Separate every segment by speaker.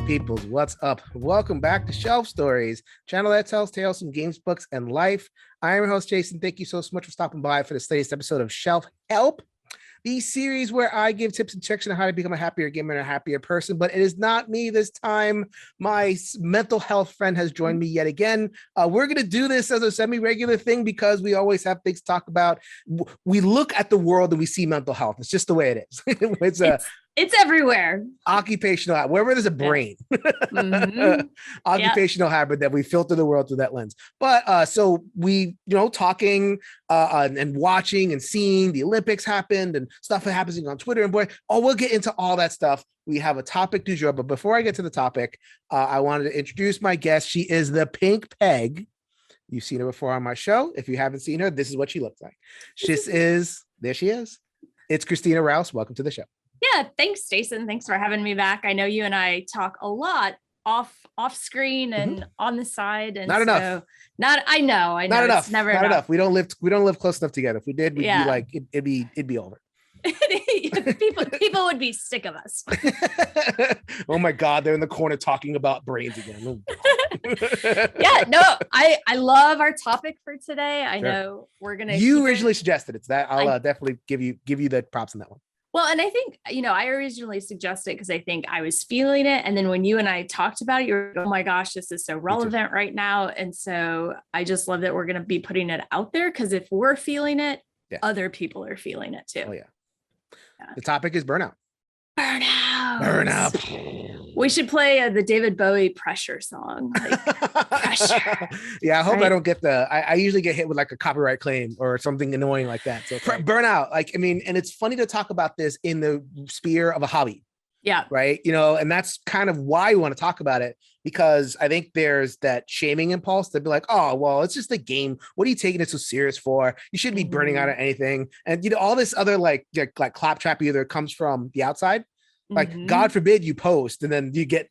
Speaker 1: peoples, what's up? Welcome back to Shelf Stories, channel that tells tales from games, books, and life. I am your host, Jason. Thank you so much for stopping by for this latest episode of Shelf Help, the series where I give tips and tricks on how to become a happier gamer and a happier person. But it is not me this time. My mental health friend has joined me yet again. We're going to do this as a semi-regular thing because we always have things to talk about. We look at the world and we see mental health. It's just the way it is.
Speaker 2: It's everywhere.
Speaker 1: Occupational, wherever there's a brain, occupational habit that we filter the world through that lens. But so we, talking and watching and seeing the Olympics happened and stuff that happens on Twitter and we'll get into all that stuff. We have a topic du jour, but before I get to the topic, I wanted to introduce my guest. She is the Pink Peg. You've seen her before on my show. If you haven't seen her, this is what she looks like. There she is. It's Christina Rouse. Welcome to the show.
Speaker 2: Yeah, thanks, Jason. Thanks for having me back. I know you and I talk a lot off screen and on the side. And
Speaker 1: not enough.
Speaker 2: I know.
Speaker 1: Not enough.
Speaker 2: It's never
Speaker 1: not
Speaker 2: enough.
Speaker 1: We don't live close enough together. If we did, we'd be like it'd be over.
Speaker 2: people would be sick of us.
Speaker 1: Oh my God, they're in the corner talking about brains again.
Speaker 2: Yeah, no, I love our topic for today. I know we're gonna.
Speaker 1: You originally suggested it's that. I'll definitely give you the props on that one.
Speaker 2: Well, and I think, I originally suggested because I think I was feeling it. And then when you and I talked about it, you're like, oh my gosh, this is so relevant right now. And so I just love that we're going to be putting it out there because if we're feeling it, other people are feeling it too.
Speaker 1: Oh, yeah. The topic is burnout.
Speaker 2: Burnout. We should play the David Bowie Pressure song. Pressure.
Speaker 1: Yeah, I hope I don't get I usually get hit with like a copyright claim or something annoying like that. So burnout, and it's funny to talk about this in the sphere of a hobby.
Speaker 2: Yeah.
Speaker 1: Right. And that's kind of why we want to talk about it, because I think there's that shaming impulse to be like, oh, well, it's just a game. What are you taking it so serious for? You shouldn't be burning out at anything. And, all this other like claptrap either comes from the outside. Like, God forbid you post and then you get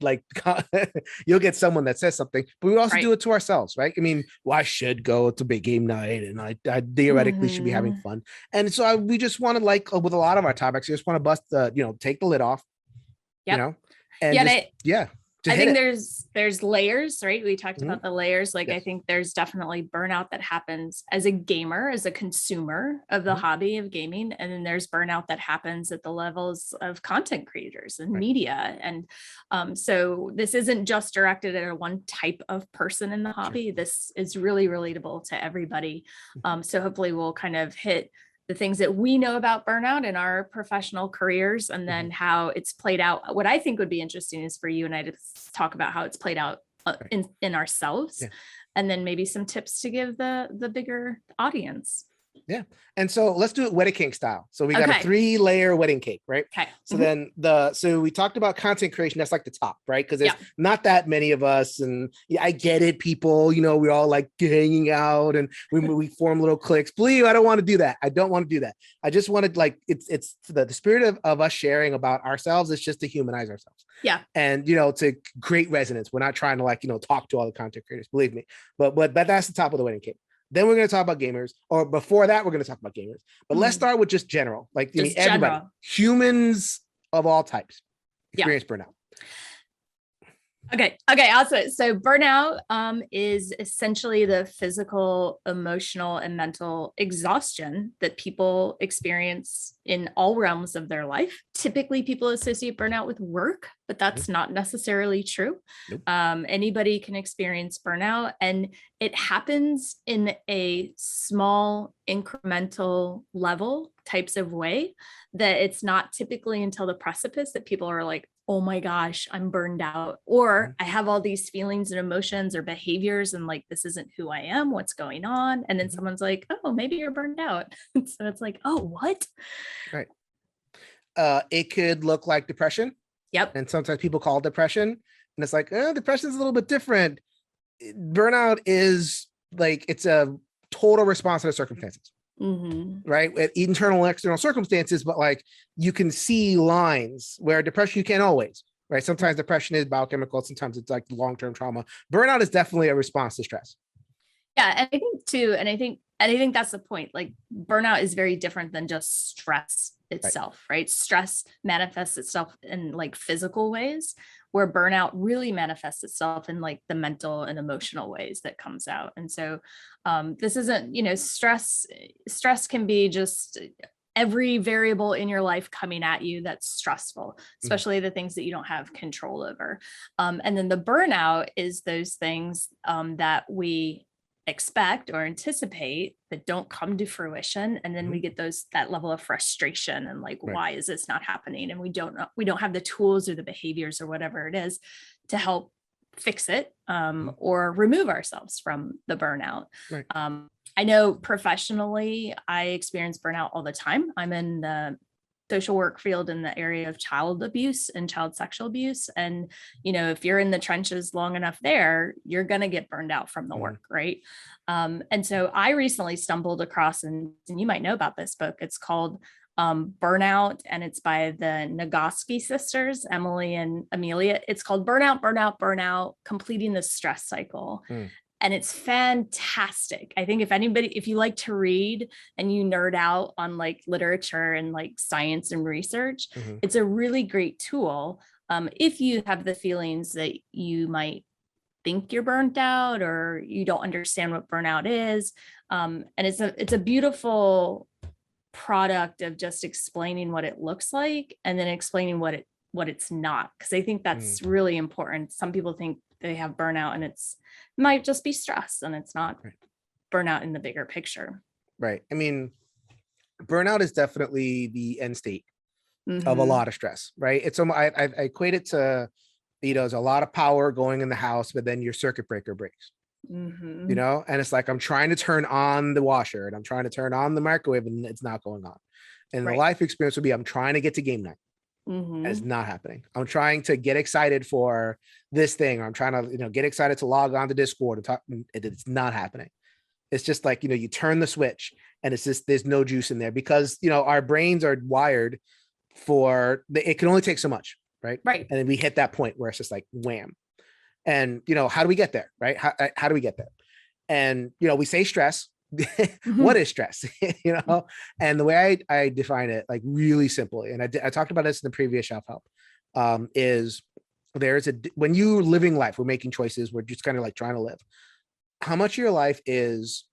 Speaker 1: you'll get someone that says something, but we also do it to ourselves, right? I mean, well, I should go to big game night and I theoretically should be having fun. And so we just want to with a lot of our topics, you just want to bust take the lid off, and
Speaker 2: I think there's layers, right? We talked about the layers. I think there's definitely burnout that happens as a gamer, as a consumer of the hobby of gaming. And then there's burnout that happens at the levels of content creators and media. And so this isn't just directed at one type of person in the hobby. This is really relatable to everybody. So hopefully we'll kind of hit the things that we know about burnout in our professional careers, and then how it's played out. What I think would be interesting is for you and I to talk about how it's played out in ourselves, and then maybe some tips to give the bigger audience. Yeah.
Speaker 1: And so let's do it wedding cake style. So we got a 3-layer wedding cake, right? Okay. So then so we talked about content creation. That's like the top, right? Because there's not that many of us. And I get it, people, we're all like hanging out and we form little cliques. Believe I don't want to do that. I don't want to do that. I just wanted it's the spirit of us sharing about ourselves. It's just to humanize ourselves.
Speaker 2: Yeah.
Speaker 1: And, to create resonance. We're not trying to talk to all the content creators, believe me. But that's the top of the wedding cake. Then we're going to talk about gamers, or before that, we're going to talk about gamers. But let's start with just general, everybody, humans of all types experience burnout.
Speaker 2: Okay. Also, so burnout is essentially the physical, emotional, and mental exhaustion that people experience in all realms of their life. Typically, people associate burnout with work, but that's not necessarily true. Nope. Anybody can experience burnout, and it happens in a small, incremental level types of way that it's not typically until the precipice that people are like, oh my gosh, I'm burned out, or I have all these feelings and emotions or behaviors and this isn't who I am, what's going on? And then someone's like, oh, maybe you're burned out. So it's like, oh, what?
Speaker 1: Right. It could look like depression.
Speaker 2: Yep.
Speaker 1: And sometimes people call it depression, and it's like, depression is a little bit different. Burnout is it's a total response to the circumstances. Right, internal and external circumstances, but you can see lines where depression you can't always, right? Sometimes depression is biochemical, sometimes it's long-term trauma. Burnout is definitely a response to stress.
Speaker 2: Yeah, and I think too, and I think that's the point. Burnout is very different than just stress itself, right? Stress manifests itself in physical ways, where burnout really manifests itself in like the mental and emotional ways that comes out. And so this isn't, stress can be just every variable in your life coming at you that's stressful, especially the things that you don't have control over. And then the burnout is those things that we expect or anticipate that don't come to fruition. And then we get that level of frustration and like, why is this not happening? And we don't have the tools or the behaviors or whatever it is to help fix it or remove ourselves from the burnout.
Speaker 1: Right.
Speaker 2: I know professionally, I experience burnout all the time. I'm in the social work field in the area of child abuse and child sexual abuse. And, if you're in the trenches long enough there, you're going to get burned out from the work. Right. And so I recently stumbled across, and you might know about this book. It's called Burnout, and it's by the Nagoski sisters, Emily and Amelia. It's called Burnout, Burnout, Burnout, Completing the Stress Cycle. And it's fantastic. I think if you like to read and you nerd out on like literature and like science and research, it's a really great tool. If you have the feelings that you might think you're burnt out or you don't understand what burnout is. And it's a beautiful product of just explaining what it looks like and then explaining what it's not. Cause I think that's really important. Some people think they have burnout and it might just be stress and it's not burnout in the bigger picture.
Speaker 1: Right. I mean, burnout is definitely the end state of a lot of stress, right? It's I equate it to, there's a lot of power going in the house, but then your circuit breaker breaks, and it's like, I'm trying to turn on the washer and I'm trying to turn on the microwave and it's not going on. And the life experience would be, I'm trying to get to game night. And it's not happening. I'm trying to get excited for this thing. I'm trying to, get excited to log on to Discord and talk. It's not happening. It's just like, you turn the switch and it's just, there's no juice in there because, our brains are wired for it can only take so much. Right. And then we hit that point where it's just like, wham. And, how do we get there? Right. How do we get there? And, we say stress. What is stress? And the way I define it, like really simply, and I talked about this in the previous shelf help, is when you're living life, we're making choices, we're just kind of like trying to live. How much of your life is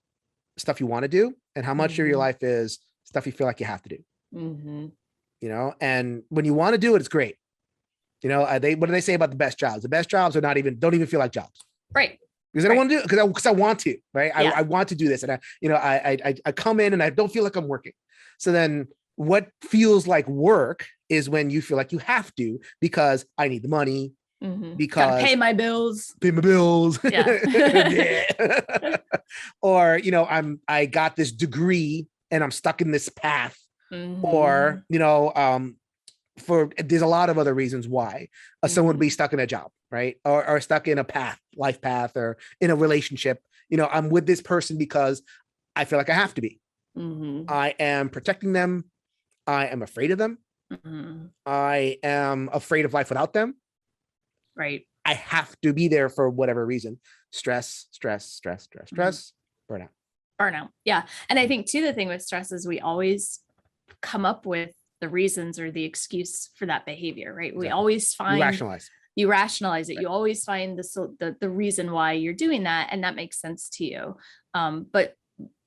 Speaker 1: stuff you want to do, and how much of your life is stuff you feel like you have to do? And when you want to do it, it's great. What do they say about the best jobs? The best jobs don't even feel like jobs.
Speaker 2: Right.
Speaker 1: Because I don't want to do it because I want to, right? I want to do this. And I come in and I don't feel like I'm working. So then what feels like work is when you feel like you have to, because I need the money, because
Speaker 2: gotta pay my bills.
Speaker 1: Yeah. Or, I got this degree and I'm stuck in this path, or, there's a lot of other reasons why someone would be stuck in a job, right? Or stuck in a life path, or in a relationship. I'm with this person because I feel like I have to be. I am protecting them. I am afraid of them. I am afraid of life without them.
Speaker 2: Right.
Speaker 1: I have to be there for whatever reason. Stress, burnout.
Speaker 2: Yeah. And I think too, the thing with stress is we always come up with the reasons or the excuse for that behavior, right? We always find you rationalize it. You always find the reason why you're doing that. And that makes sense to you. But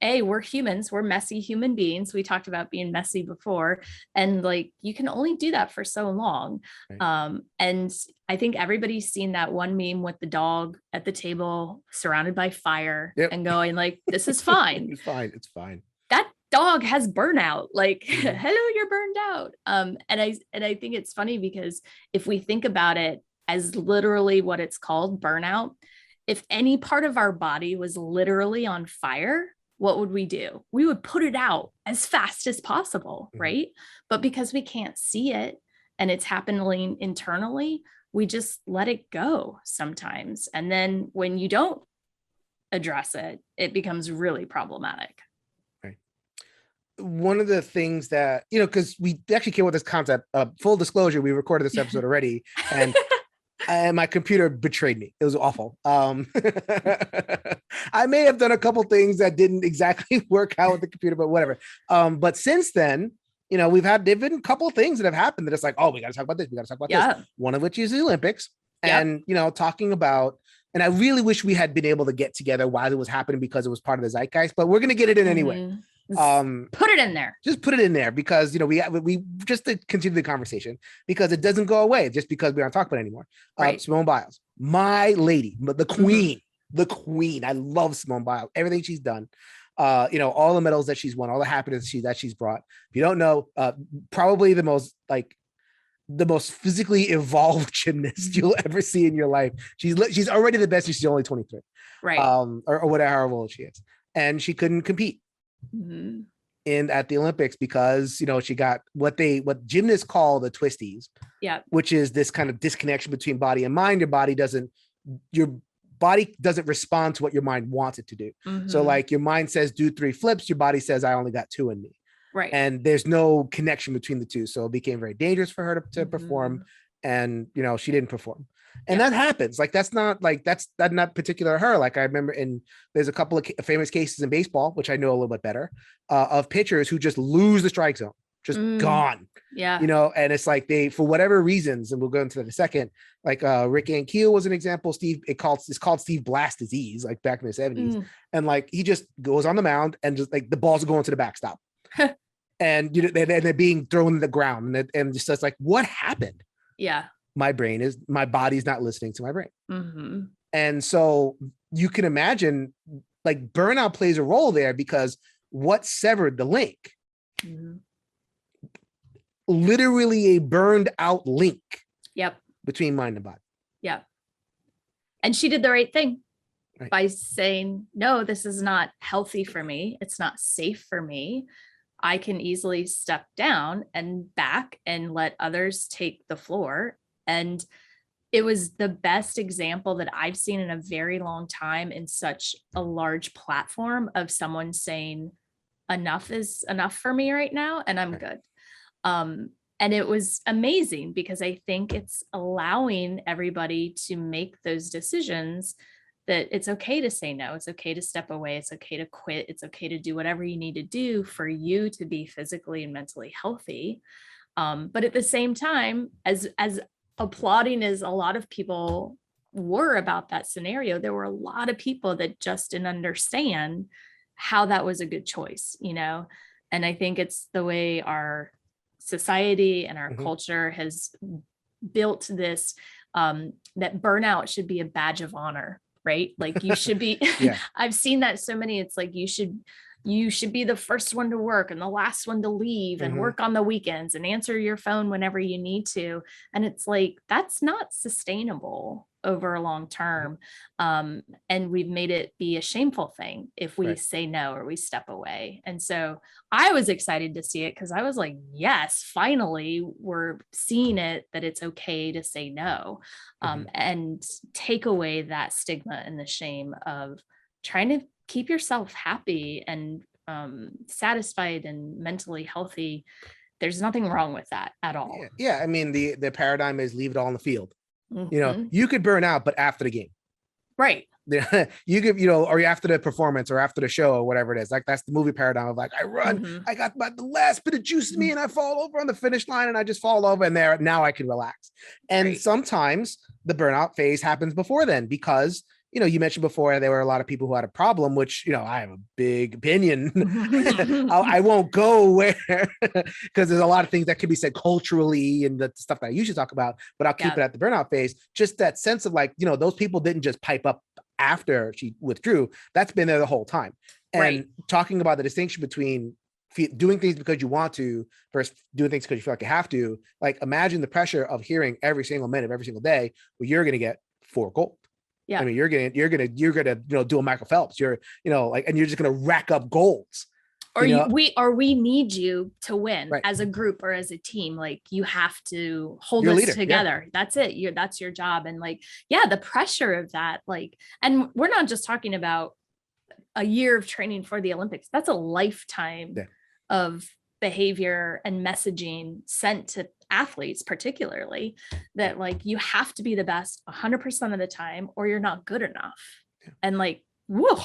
Speaker 2: we're humans, we're messy human beings. We talked about being messy before, and like, you can only do that for so long. And I think everybody's seen that one meme with the dog at the table surrounded by fire and going like, this is fine.
Speaker 1: It's fine.
Speaker 2: That dog has burnout. Like, hello, you're burned out. And I think it's funny because if we think about it as literally what it's called, burnout, if any part of our body was literally on fire, what would we do? We would put it out as fast as possible, right? But because we can't see it and it's happening internally, we just let it go sometimes. And then when you don't address it, it becomes really problematic.
Speaker 1: One of the things that, because we actually came with this concept, full disclosure, we recorded this episode already, and my computer betrayed me. It was awful. I may have done a couple things that didn't exactly work out with the computer, but whatever. But since then, there've been a couple things that have happened that it's like, oh, we got to talk about this. We got to talk about this. One of which is the Olympics. And, talking about, and I really wish we had been able to get together while it was happening because it was part of the zeitgeist, but we're going to get it in anyway.
Speaker 2: Put it in there.
Speaker 1: Just put it in there because, we just to continue the conversation because it doesn't go away just because we aren't talking about it anymore.
Speaker 2: Right.
Speaker 1: Simone Biles, my lady, the queen, the queen. I love Simone Biles, everything she's done. All the medals that she's won, all the happiness that she's brought. If you don't know, probably the most physically evolved gymnast you'll ever see in your life. She's already the best. She's only 23,
Speaker 2: right?
Speaker 1: Or whatever, however old she is, and she couldn't compete at the Olympics because she got what gymnasts call the twisties, which is this kind of disconnection between body and mind. Your body doesn't respond to what your mind wants it to do. So like your mind says do 3 flips, your body says I only got 2 in me.
Speaker 2: Right.
Speaker 1: And there's no connection between the two. So it became very dangerous for her to perform. And, she didn't perform. And that happens. Like, that's not particular her. Like I remember there's a couple of famous cases in baseball, which I know a little bit better, of pitchers who just lose the strike zone, just gone.
Speaker 2: Yeah.
Speaker 1: And it's like for whatever reasons, and we'll go into that in a second, like Rick Ankiel was an example. It's called Steve Blast disease, like back in the 70s. And like, he just goes on the mound and just like the balls are going to the backstop. And they're being thrown in the ground, and just it's like, what happened?
Speaker 2: Yeah,
Speaker 1: my body's not listening to my brain. And so you can imagine, like, burnout plays a role there because what severed the link? Literally a burned out link.
Speaker 2: Yep.
Speaker 1: Between mind and body.
Speaker 2: Yep. And she did the right thing by saying, no, this is not healthy for me. It's not safe for me. I can easily step down and back and let others take the floor. And it was the best example that I've seen in a very long time in such a large platform of someone saying, enough is enough for me right now, and I'm good. And it was amazing because I think it's allowing everybody to make those decisions that it's okay to say no, it's okay to step away, it's okay to quit, it's okay to do whatever you need to do for you to be physically and mentally healthy. But at the same time, as applauding as a lot of people were about that scenario, there were a lot of people that just didn't understand how that was a good choice, And I think it's the way our society and our culture has built this, that burnout should be a badge of honor. Right? Like you should be, I've seen that so many, it's like, you should be the first one to work and the last one to leave and work on the weekends and answer your phone whenever you need to. And it's like, that's not sustainable over a long term. And we've made it be a shameful thing if we say no or we step away. And so I was excited to see it because I was like, yes, finally we're seeing it, that it's okay to say no, and take away that stigma and the shame of trying to keep yourself happy and satisfied and mentally healthy. There's nothing wrong with that at all.
Speaker 1: Yeah. I mean, the paradigm is leave it all in the field. You could burn out, but after the game.
Speaker 2: Right.
Speaker 1: You could, or after the performance or after the show or whatever it is. Like, that's the movie paradigm of like, I run, I got about the last bit of juice in me and I fall over on the finish line and I just fall over and now I can relax. And sometimes the burnout phase happens before then because, you mentioned before there were a lot of people who had a problem, which, I have a big opinion. I won't go where, because there's a lot of things that can be said culturally and the stuff that I usually talk about, but I'll keep it at the burnout phase. Just that sense of like, those people didn't just pipe up after she withdrew. That's been there the whole time. And talking about the distinction between doing things because you want to versus doing things because you feel like you have to, like, imagine the pressure of hearing every single minute of every single day where you're going to get 4 gold. Yeah. I mean, you're gonna do a Michael Phelps. And you're just gonna rack up golds.
Speaker 2: Or we need you to win as a group or as a team. Like, you have to hold us together. That's it. That's your job. And like, the pressure of that, like, and we're not just talking about a year of training for the Olympics. That's a lifetime of behavior and messaging sent to athletes, particularly, that like, you have to be the best 100% of the time or you're not good enough. And like, whoa.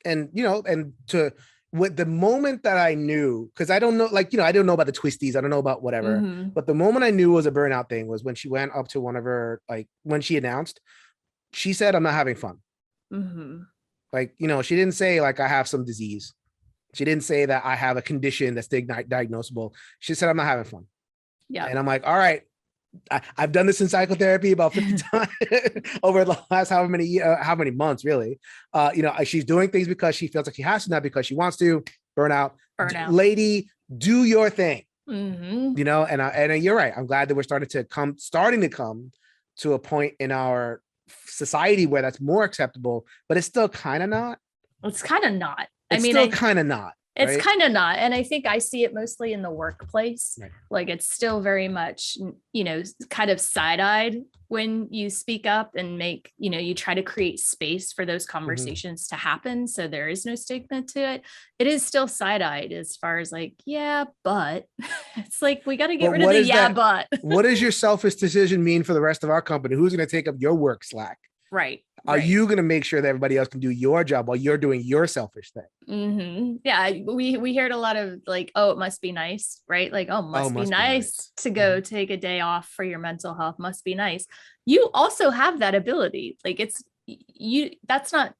Speaker 1: And, and to with the moment that I knew, because I don't know, like, I don't know about the twisties, I don't know about whatever, but the moment I knew it was a burnout thing was when she went up to one of her, like, when she announced, she said, I'm not having fun. Like, she didn't say like I have some disease. She didn't say that I have a condition that's diagnosable. She said, I'm not having fun. Yeah. And I'm like, all right, I've done this in psychotherapy about 50 times over the last how many months, really. She's doing things because she feels like she has to, not because she wants to. Burnout. Lady, do your thing. And you're right. I'm glad that we're starting to come to a point in our society where that's more acceptable, but it's still kind of not.
Speaker 2: It's kind of not.
Speaker 1: It's still kind of not.
Speaker 2: It's kind of not. And I think I see it mostly in the workplace. Right. Like it's still very much, kind of side-eyed when you speak up and make, you try to create space for those conversations to happen. So there is no stigma to it. It is still side-eyed as far as like, yeah, but it's like, we got to get rid of the but.
Speaker 1: What does your selfish decision mean for the rest of our company? Who's going to take up your work slack?
Speaker 2: Right.
Speaker 1: Are you going to make sure that everybody else can do your job while you're doing your selfish thing?
Speaker 2: Yeah, we heard a lot of like, oh, it must be nice, right? Like, oh, must be nice to go take a day off for your mental health. Must be nice. You also have that ability. Like that's not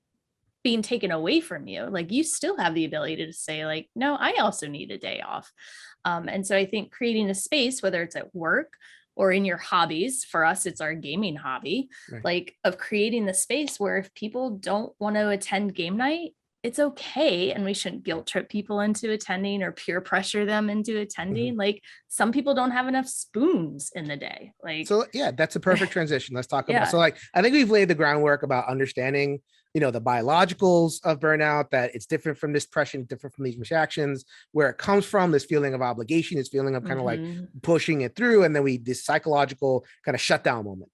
Speaker 2: being taken away from you. Like you still have the ability to say like, no, I also need a day off. And so I think creating a space, whether it's at work or in your hobbies, for us, it's our gaming hobby, like of creating the space where if people don't want to attend game night, it's okay. And we shouldn't guilt trip people into attending or peer pressure them into attending. Like some people don't have enough spoons in the day. Like,
Speaker 1: so yeah, that's a perfect transition. Let's talk about, so like, I think we've laid the groundwork about understanding, the biologicals of burnout, that it's different from this depression, different from these reactions, where it comes from, this feeling of obligation, this feeling of kind of like pushing it through. And then this psychological kind of shutdown moment.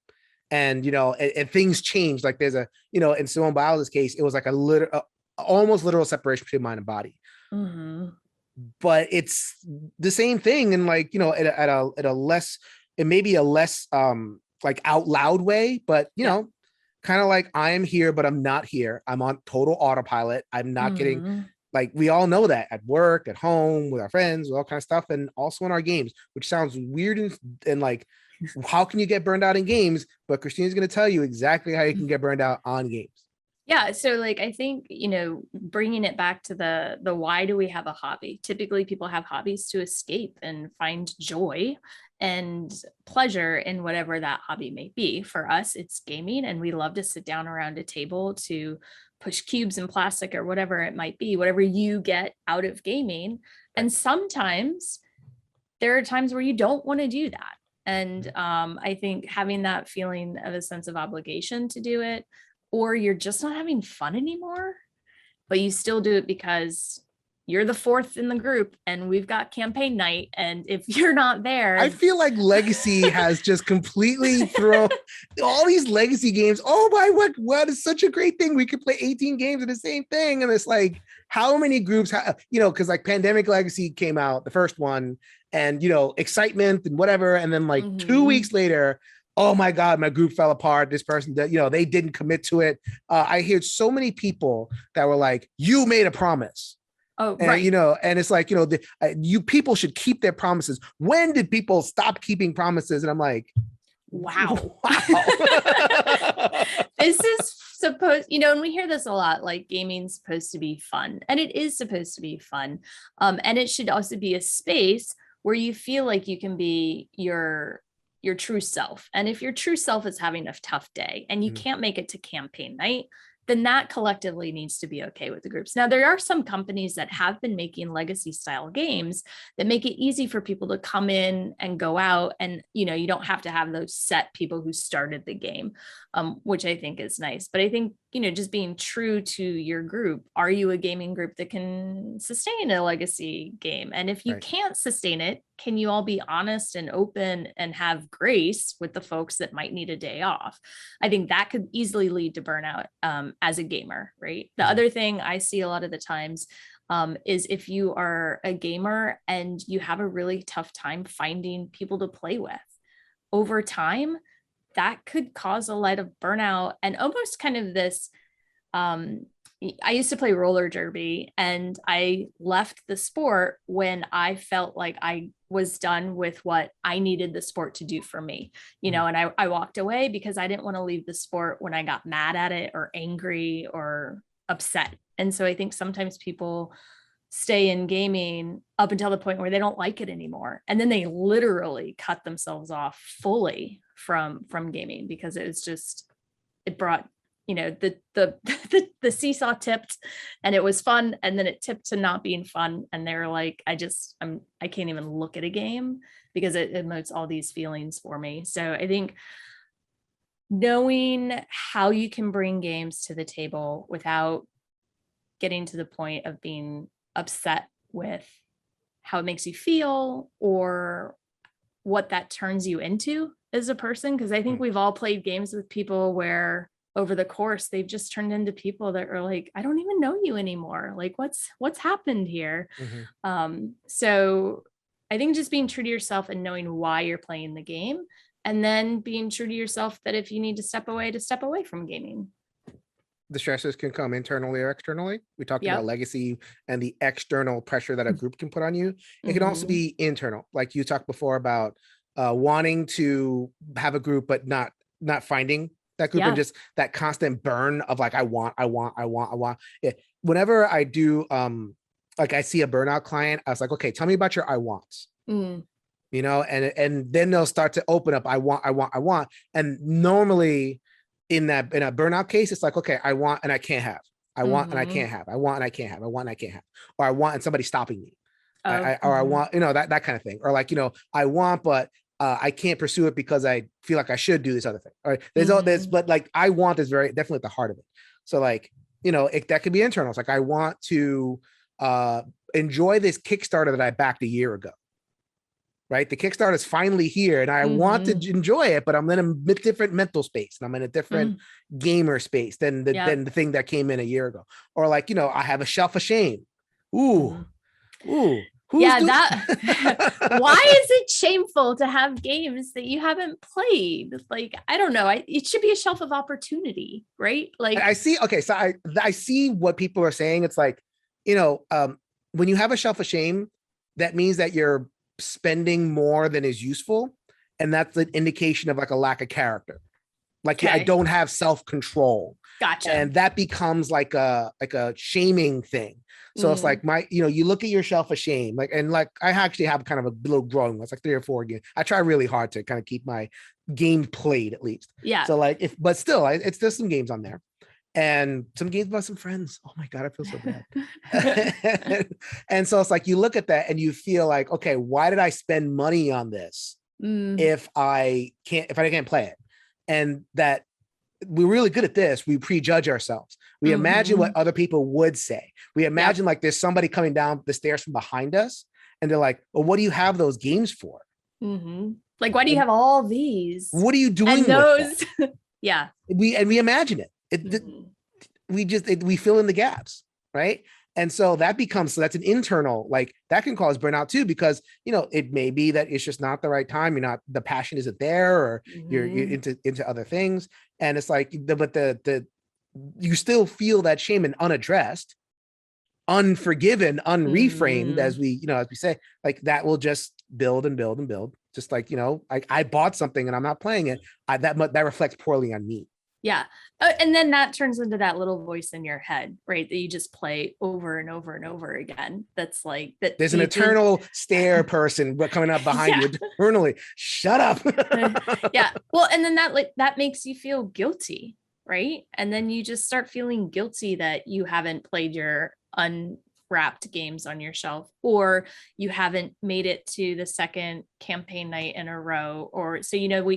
Speaker 1: And, and things change. Like there's in Simone Biles' case, it was like almost literal separation between mind and body. But it's the same thing. And like, at a less, it may be a less like out loud way, but kind of like I am here, but I'm not here. I'm on total autopilot. I'm not getting, like, we all know that at work, at home, with our friends, with all kind of stuff. And also in our games, which sounds weird and like, how can you get burned out in games? But Christina's going to tell you exactly how you can get burned out on games.
Speaker 2: Yeah. So like, I think, bringing it back to the why do we have a hobby? Typically people have hobbies to escape and find joy and pleasure in whatever that hobby may be. For us, it's gaming, and we love to sit down around a table to push cubes and plastic or whatever it might be, whatever you get out of gaming. And sometimes there are times where you don't want to do that. And I think having that feeling of a sense of obligation to do it, or you're just not having fun anymore, but you still do it because you're the fourth in the group and we've got campaign night. And if you're not there,
Speaker 1: I feel like Legacy has just completely thrown all these Legacy games. Oh my, what is such a great thing. We could play 18 games of the same thing. And it's like, how many groups have, cause like Pandemic Legacy came out, the first one, and, excitement and whatever. And then like 2 weeks later, oh my God, my group fell apart. This person, they didn't commit to it. I hear so many people that were like, you made a promise.
Speaker 2: Oh, right.
Speaker 1: And it's like, you people should keep their promises. When did people stop keeping promises? And I'm like,
Speaker 2: wow. This is supposed, and we hear this a lot, like gaming's supposed to be fun, and it is supposed to be fun. And it should also be a space where you feel like you can be your true self. And if your true self is having a tough day and you can't make it to campaign night, then that collectively needs to be okay with the groups. Now, there are some companies that have been making legacy style games that make it easy for people to come in and go out. And, you don't have to have those set people who started the game, which I think is nice. But I think, just being true to your group, are you a gaming group that can sustain a legacy game? And if you can't sustain it, can you all be honest and open and have grace with the folks that might need a day off? I think that could easily lead to burnout as a gamer, right? The other thing I see a lot of the times is if you are a gamer and you have a really tough time finding people to play with over time, that could cause a lot of burnout and almost kind of this, I used to play roller derby, and I left the sport when I felt like I was done with what I needed the sport to do for me, you know, and I walked away because I didn't want to leave the sport when I got mad at it or angry or upset. And so I think sometimes people stay in gaming up until the point where they don't like it anymore, and then they literally cut themselves off fully from gaming because it brought, you know, the seesaw tipped and it was fun, and then it tipped to not being fun, and they're like, I can't even look at a game because it emotes all these feelings for me. So I think knowing how you can bring games to the table without getting to the point of being upset with how it makes you feel or what that turns you into as a person, because I think we've all played games with people where over the course they've just turned into people that are like, I don't even know you anymore, like what's happened here. So I think just being true to yourself and knowing why you're playing the game, and then being true to yourself that if you need to step away from gaming.
Speaker 1: The stresses can come internally or externally. We talked about legacy and the external pressure that a group can put on you. It can also be internal. Like you talked before about wanting to have a group, but not finding that group, and just that constant burn of like, I want. Yeah. Whenever I do, like I see a burnout client, I was like, okay, tell me about your I wants. You know, and then they'll start to open up, I want. And normally in a burnout case, it's like, okay, I want and I can't have. I want and I can't have. I want and I can't have. I want and I can't have. Or I want and somebody's stopping me. I want, you know, that kind of thing. Or like, you know, I want, but I can't pursue it because I feel like I should do this other thing. All right. There's all this, but like I want is very definitely at the heart of it. So like, you know, that could be internal. It's like, I want to enjoy this Kickstarter that I backed a year ago. Right. The Kickstarter is finally here and I want to enjoy it, but I'm in a different mental space and I'm in a different gamer space than the thing that came in a year ago. Or like, you know, I have a shelf of shame. Ooh.
Speaker 2: Yeah, why is it shameful to have games that you haven't played? Like, I don't know. It should be a shelf of opportunity, right? Like
Speaker 1: I see. Okay. So I see what people are saying. It's like, you know, when you have a shelf of shame, that means that you're spending more than is useful, and that's an indication of like a lack of character. Like I don't have self-control.
Speaker 2: Gotcha.
Speaker 1: And that becomes like a shaming thing. So it's like you know, you look at your shelf of shame, like, and like I actually have kind of a little growing list, like 3 or 4 games. I try really hard to kind of keep my game played at least.
Speaker 2: Yeah.
Speaker 1: So like but still it's there's some games on there. And some games about some friends. Oh my God, I feel so bad. And so it's like, you look at that and you feel like, okay, why did I spend money on this if I can't play it? And that we're really good at this. We prejudge ourselves. We imagine what other people would say. We imagine like there's somebody coming down the stairs from behind us and they're like, well, what do you have those games for?
Speaker 2: Like, why do you have all these?
Speaker 1: What are you doing
Speaker 2: and those?
Speaker 1: with that?
Speaker 2: Yeah.
Speaker 1: We imagine it. We fill in the gaps, right? And so that's an internal, like that can cause burnout too, because, you know, it may be that it's just not the right time. The passion isn't there, or you're into other things. And it's like, you still feel that shame and unaddressed, unforgiven, unreframed, as we say, like that will just build and build and build. Just like, you know, I bought something and I'm not playing it. That reflects poorly on me.
Speaker 2: Yeah. And then that turns into that little voice in your head, right? That you just play over and over and over again. That's like that.
Speaker 1: There's an eternal stare person coming up behind you eternally. Shut up.
Speaker 2: Yeah. Well, and then that makes you feel guilty, right? And then you just start feeling guilty that you haven't played your unwrapped games on your shelf, or you haven't made it to the second campaign night in a row. Or so, you know,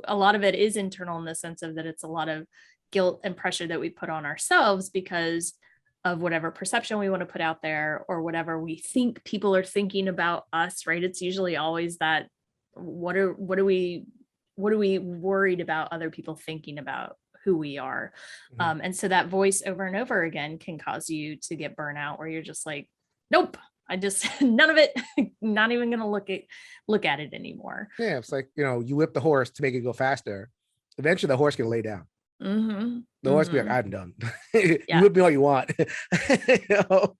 Speaker 2: a lot of it is internal in the sense of that it's a lot of guilt and pressure that we put on ourselves because of whatever perception we want to put out there, or whatever we think people are thinking about us, right? It's usually always that what are we worried about other people thinking about who we are. And so that voice over and over again can cause you to get burnout, where you're just like, nope, I just none of it, not even gonna look at it anymore.
Speaker 1: Yeah, it's like, you know, you whip the horse to make it go faster. Eventually the horse can lay down. They'll always be like, I'm done. You
Speaker 2: Yeah.
Speaker 1: whip me all you want. You know,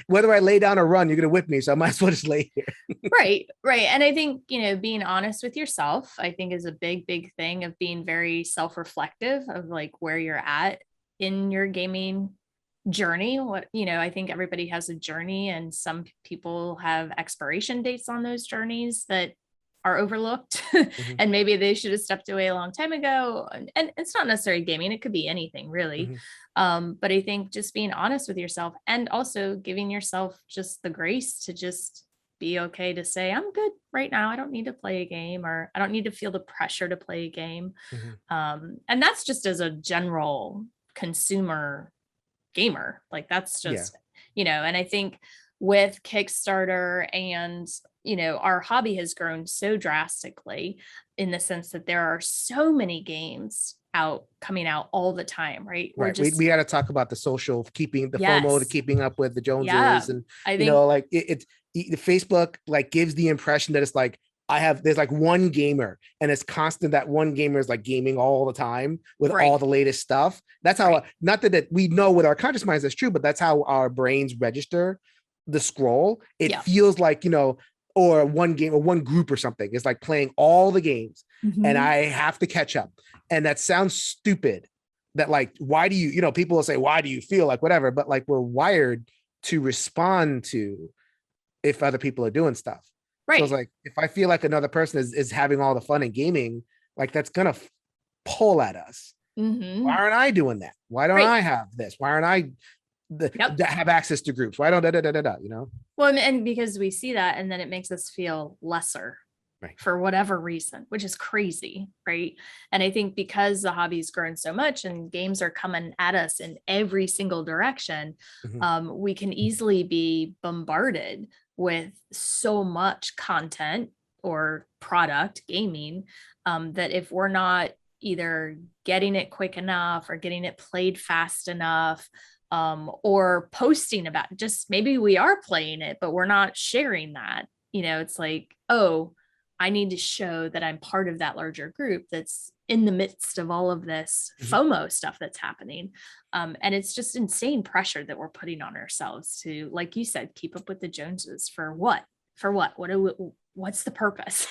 Speaker 1: whether I lay down or run, you're gonna whip me, so I might as well just lay here.
Speaker 2: Right. And I think, being honest with yourself, I think is a big thing of being very self-reflective of like where you're at in your gaming journey. I think everybody has a journey, and some people have expiration dates on those journeys that are overlooked. And maybe they should have stepped away a long time ago. And it's not necessarily gaming, it could be anything really. But I think just being honest with yourself, and also giving yourself just the grace to just be okay to say, I'm good right now. I don't need to play a game, or I don't need to feel the pressure to play a game. And that's just as a general consumer gamer. Like that's just, and I think with Kickstarter and, our hobby has grown so drastically in the sense that there are so many games coming out all the time, right?
Speaker 1: Right. We got to talk about the social, keeping the FOMO to keeping up with the Joneses. And,
Speaker 2: I think,
Speaker 1: like the Facebook like gives the impression that it's like, there's like one gamer, and it's constant that one gamer is like gaming all the time with all the latest stuff. That's how, not that we know with our conscious minds that's true, but that's how our brains register the scroll. It feels like, or one game or one group or something is like playing all the games, and I have to catch up. And that sounds stupid, that like, why do you, people will say, why do you feel like whatever, but like we're wired to respond to if other people are doing stuff. Right. So it's like, if I feel like another person is having all the fun in gaming, like that's going to pull at us. Why aren't I doing that? Why don't I have this? Why aren't I have access to groups? Why don't Well,
Speaker 2: and because we see that, and then it makes us feel lesser for whatever reason, which is crazy. Right. And I think because the hobby's grown so much and games are coming at us in every single direction, we can easily be bombarded with so much content or product gaming, that if we're not either getting it quick enough or getting it played fast enough, or posting about it, just maybe we are playing it, but we're not sharing that, it's like, oh, I need to show that I'm part of that larger group that's in the midst of all of this FOMO stuff that's happening. And it's just insane pressure that we're putting on ourselves to, like you said, keep up with the Joneses for what? What's the purpose?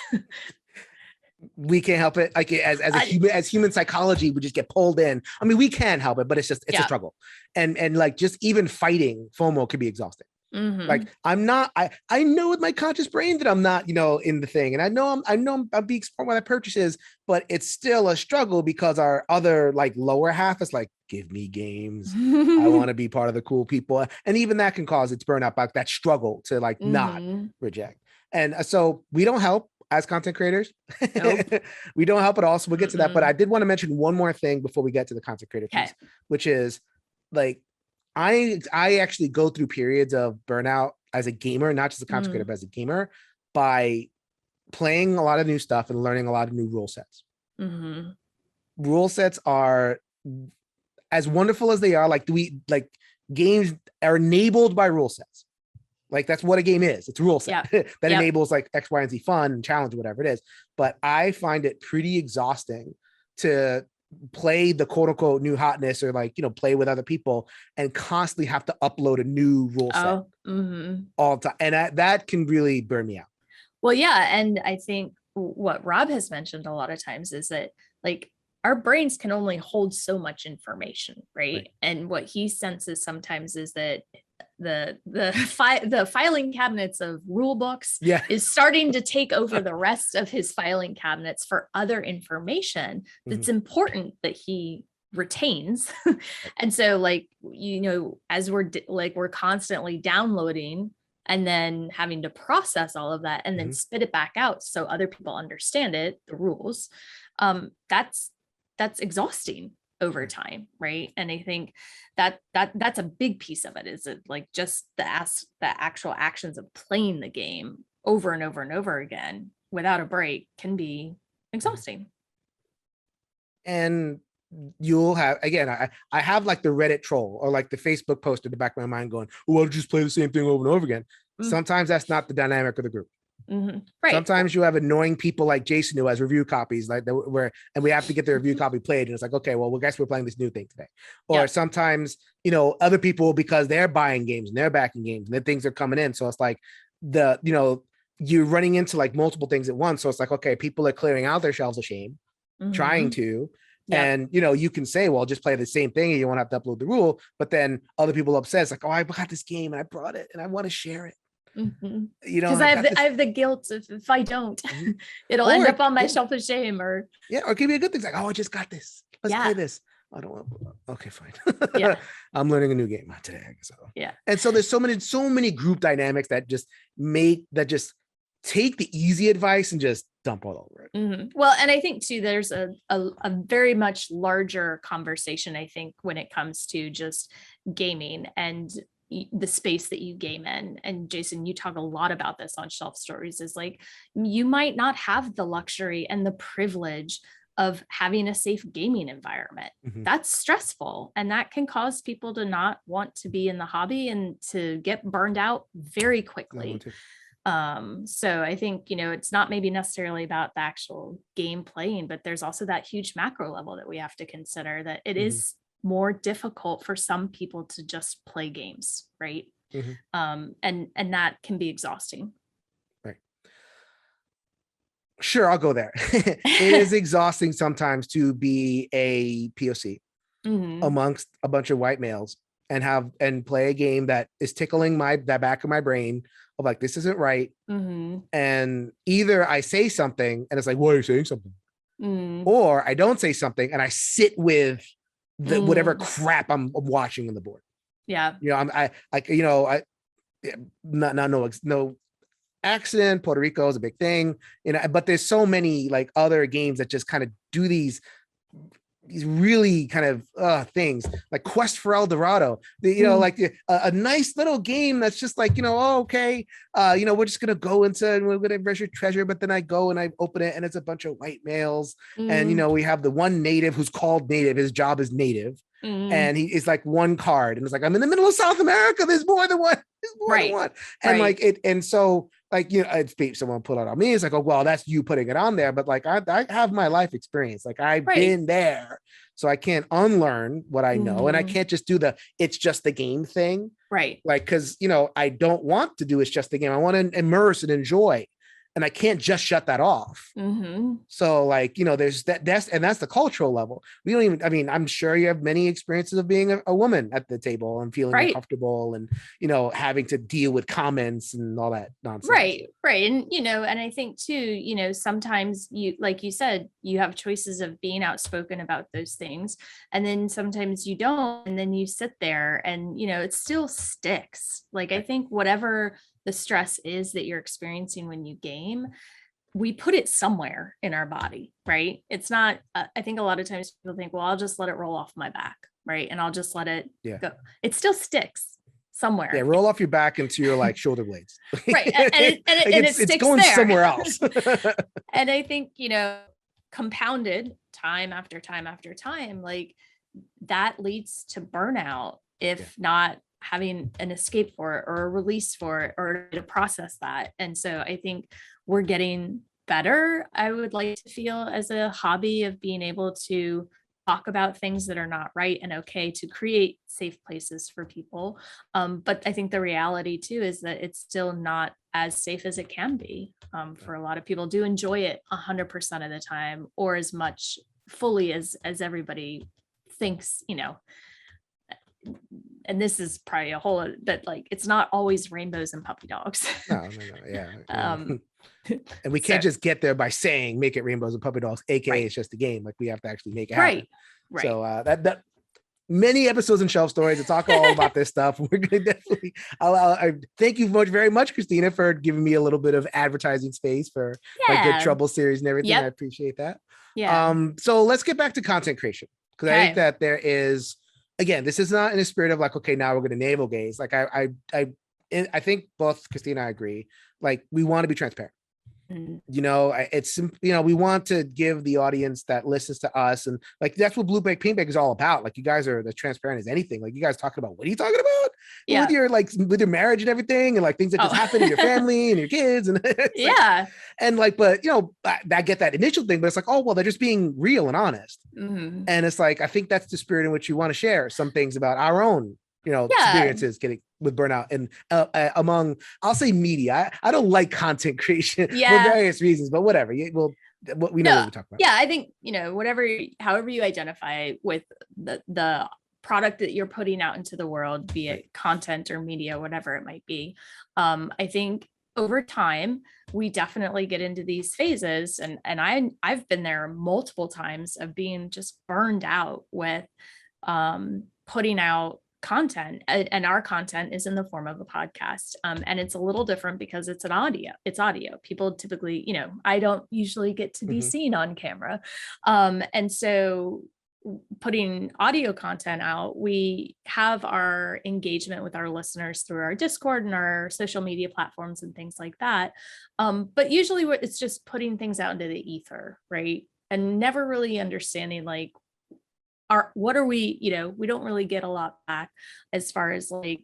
Speaker 1: We can't help it. Like as human psychology, we just get pulled in. I mean, we can help it, but it's a struggle. And like, just even fighting FOMO could be exhausting. Like I know with my conscious brain that I'm not, in the thing. And I know I'm being smart with my purchases, but it's still a struggle because our other like lower half is like, give me games. I want to be part of the cool people. And even that can cause its burnout, like that struggle to like not reject. And so we don't help as content creators. Nope. We don't help at all. So we'll get to that. But I did want to mention one more thing before we get to the content creator piece, which is like, I actually go through periods of burnout as a gamer, not just a content creator, but as a gamer, by playing a lot of new stuff and learning a lot of new rule sets. Rule sets are as wonderful as they are. Like games are enabled by rule sets. Like that's what a game is. It's a rule set that enables like X, Y, and Z fun and challenge, whatever it is. But I find it pretty exhausting to play the quote unquote new hotness, or like, play with other people and constantly have to upload a new rule set all the time. And that can really burn me out.
Speaker 2: Well, yeah. And I think what Rob has mentioned a lot of times is that like our brains can only hold so much information. Right. And what he senses sometimes is that the filing cabinets of rule books is starting to take over the rest of his filing cabinets for other information that's important that he retains. And so like, as we're constantly downloading and then having to process all of that and then spit it back out so other people understand it, the rules, that's exhausting over time, right? And I think that's a big piece of it, is it like just the actual actions of playing the game over and over and over again without a break can be exhausting.
Speaker 1: And you'll have, again, I have like the Reddit troll or like the Facebook post in the back of my mind going, oh, I'll just play the same thing over and over again. Sometimes that's not the dynamic of the group.
Speaker 2: Right.
Speaker 1: Sometimes you have annoying people like Jason who has review copies and we have to get the review copy played. And it's like, okay, well, we guess we're playing this new thing today. Or sometimes, other people, because they're buying games and they're backing games and then things are coming in. So it's like you're running into like multiple things at once. So it's like, okay, people are clearing out their shelves of shame, trying to, and you can say, well, just play the same thing and you won't have to upload the rule. But then other people upset. It's like, oh, I got this game and I brought it and I want to share it.
Speaker 2: Because I have the guilt if I don't, it'll end up on my shelf of shame, or
Speaker 1: or give me a good thing like, oh, I just got this. Let's play this. I don't want. Okay, fine. I'm learning a new game today. So and so there's so many group dynamics that just take the easy advice and just dump all over it.
Speaker 2: Well, and I think too, there's a very much larger conversation, I think, when it comes to just gaming and the space that you game in. And Jason, you talk a lot about this on Shelf Stories, is like, you might not have the luxury and the privilege of having a safe gaming environment. That's stressful, and that can cause people to not want to be in the hobby and to get burned out very quickly. So I think, it's not maybe necessarily about the actual game playing, but there's also that huge macro level that we have to consider, that it is more difficult for some people to just play games, right? And that can be exhausting.
Speaker 1: Right. Sure, I'll go there. It is exhausting sometimes to be a POC amongst a bunch of white males and play a game that is tickling that back of my brain of like, this isn't right. And either I say something and it's like, why are you saying something? Or I don't say something and I sit with whatever crap I'm watching on the board. No accident. Puerto Rico is a big thing, but there's so many like other games that just kind of do these really kind of things like Quest for El Dorado, like a nice little game that's just like, okay, we're just gonna go into and we're gonna treasure, but then I go and I open it and it's a bunch of white males, and we have the one native who's called native, his job is native, and he is like one card, and it's like, I'm in the middle of South America, there's more than one, and like it, and so like, someone put it on me. It's like, oh, well, that's you putting it on there. But like, I have my life experience. Like I've been there, so I can't unlearn what I know. And I can't just do it's just the game thing.
Speaker 2: Right.
Speaker 1: Like, cause I don't want to do it's just the game. I want to immerse and enjoy. And I can't just shut that off. So like, there's that's the cultural level. We don't even, I mean, I'm sure you have many experiences of being a woman at the table and feeling uncomfortable and, having to deal with comments and all that nonsense.
Speaker 2: Right. And, and I think too, sometimes you, like you said, you have choices of being outspoken about those things. And then sometimes you don't, and then you sit there and, it still sticks. Like, I think whatever the stress is that you're experiencing when you game, we put it somewhere in our body, right? It's not, I think a lot of times people think, well, I'll just let it roll off my back, right? And I'll just let it go. It still sticks somewhere.
Speaker 1: Yeah, roll off your back into your like shoulder blades.
Speaker 2: Right. And it sticks, it's going there.
Speaker 1: Somewhere else.
Speaker 2: And I think, compounded time after time after time, like that leads to burnout, if not having an escape for it or a release for it or to process that. And so I think we're getting better, I would like to feel, as a hobby, of being able to talk about things that are not right and okay, to create safe places for people. But I think the reality too is that it's still not as safe as it can be for a lot of people. Do enjoy it 100% of the time, or as much fully as everybody thinks, and this is probably a whole, but like, it's not always rainbows and puppy dogs.
Speaker 1: No, yeah. And we can't just get there by saying make it rainbows and puppy dogs, aka it's just a game. Like, we have to actually make it happen.
Speaker 2: Right.
Speaker 1: So that many episodes in Shelf Stories to talk all about this stuff. We're gonna definitely. I thank you very much, Christina, for giving me a little bit of advertising space for my Good Trouble series and everything. I appreciate that. So let's get back to content creation, because I think that there is. Again, this is not in the spirit of like, okay, now we're going to navel gaze. Like I think both Christina and I agree. Like, we want to be transparent. It's, we want to give the audience that listens to us, and like that's what Blue Bag Pink Bag is all about. Like, you guys are as transparent as anything. Like, you guys talking about, what are you talking about?
Speaker 2: Yeah.
Speaker 1: With your marriage and everything, and like things that just happen in your family and your kids, and
Speaker 2: yeah.
Speaker 1: And like, but I get that initial thing, but it's like, oh well, they're just being real and honest.
Speaker 2: Mm-hmm.
Speaker 1: And it's like, I think that's the spirit in which you want to share some things about our own experiences getting with burnout, and among, I'll say, media. I don't like content creation for various reasons, but whatever. We know what we're talking about.
Speaker 2: Yeah, I think however you identify with the product that you're putting out into the world, be it content or media, whatever it might be. I think over time we definitely get into these phases, and I've been there multiple times of being just burned out with putting out content, and our content is in the form of a podcast, and it's a little different because it's audio. People typically, I don't usually get to be seen on camera, and so putting audio content out, we have our engagement with our listeners through our Discord and our social media platforms and things like that, but usually it's just putting things out into the ether, right? And never really understanding like, what are we, we don't really get a lot back as far as like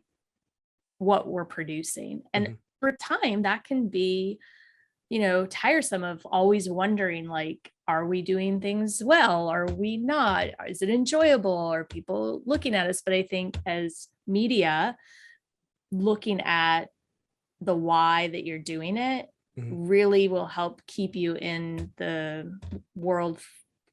Speaker 2: what we're producing. And over time that can be, tiresome, of always wondering, like, are we doing things well? Are we not? Is it enjoyable? Are people looking at us? But I think as media, looking at the why that you're doing it really will help keep you in the world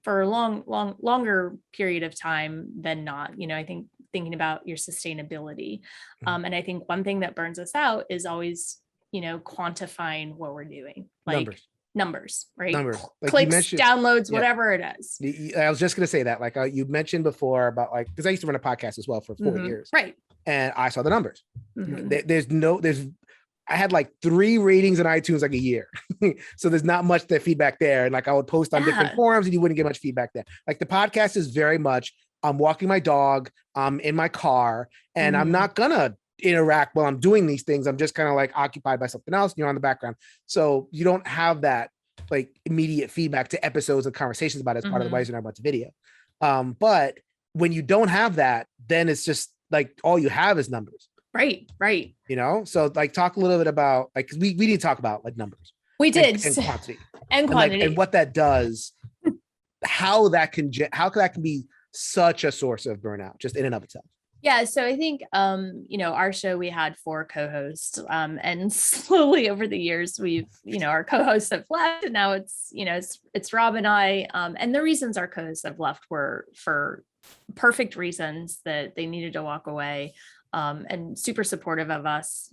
Speaker 2: for a longer period of time than not. I think thinking about your sustainability. And I think one thing that burns us out is always, quantifying what we're doing, like numbers, right?
Speaker 1: Numbers, like
Speaker 2: clicks, downloads, whatever it is.
Speaker 1: I was just going to say that, like you mentioned before about, like, because I used to run a podcast as well for 4 years.
Speaker 2: Right.
Speaker 1: And I saw the numbers. I had like 3 ratings in iTunes like a year. So there's not much that feedback there. And like I would post on different forums and you wouldn't get much feedback there. Like the podcast is very much, I'm walking my dog, I'm in my car, and I'm not gonna interact while I'm doing these things. I'm just kind of like occupied by something else and you're on the background. So you don't have that like immediate feedback to episodes and conversations about it as part of the reason I about the video. But when you don't have that, then it's just like all you have is numbers.
Speaker 2: Right.
Speaker 1: So like talk a little bit about, like, we didn't talk about like numbers.
Speaker 2: We did.
Speaker 1: And quantity.
Speaker 2: And
Speaker 1: what that does, how that can be such a source of burnout just in and of itself.
Speaker 2: Yeah. So I think, our show, we had 4 co-hosts, and slowly over the years, we've, our co-hosts have left, and now it's Rob and I, and the reasons our co-hosts have left were for perfect reasons, that they needed to walk away. And super supportive of us,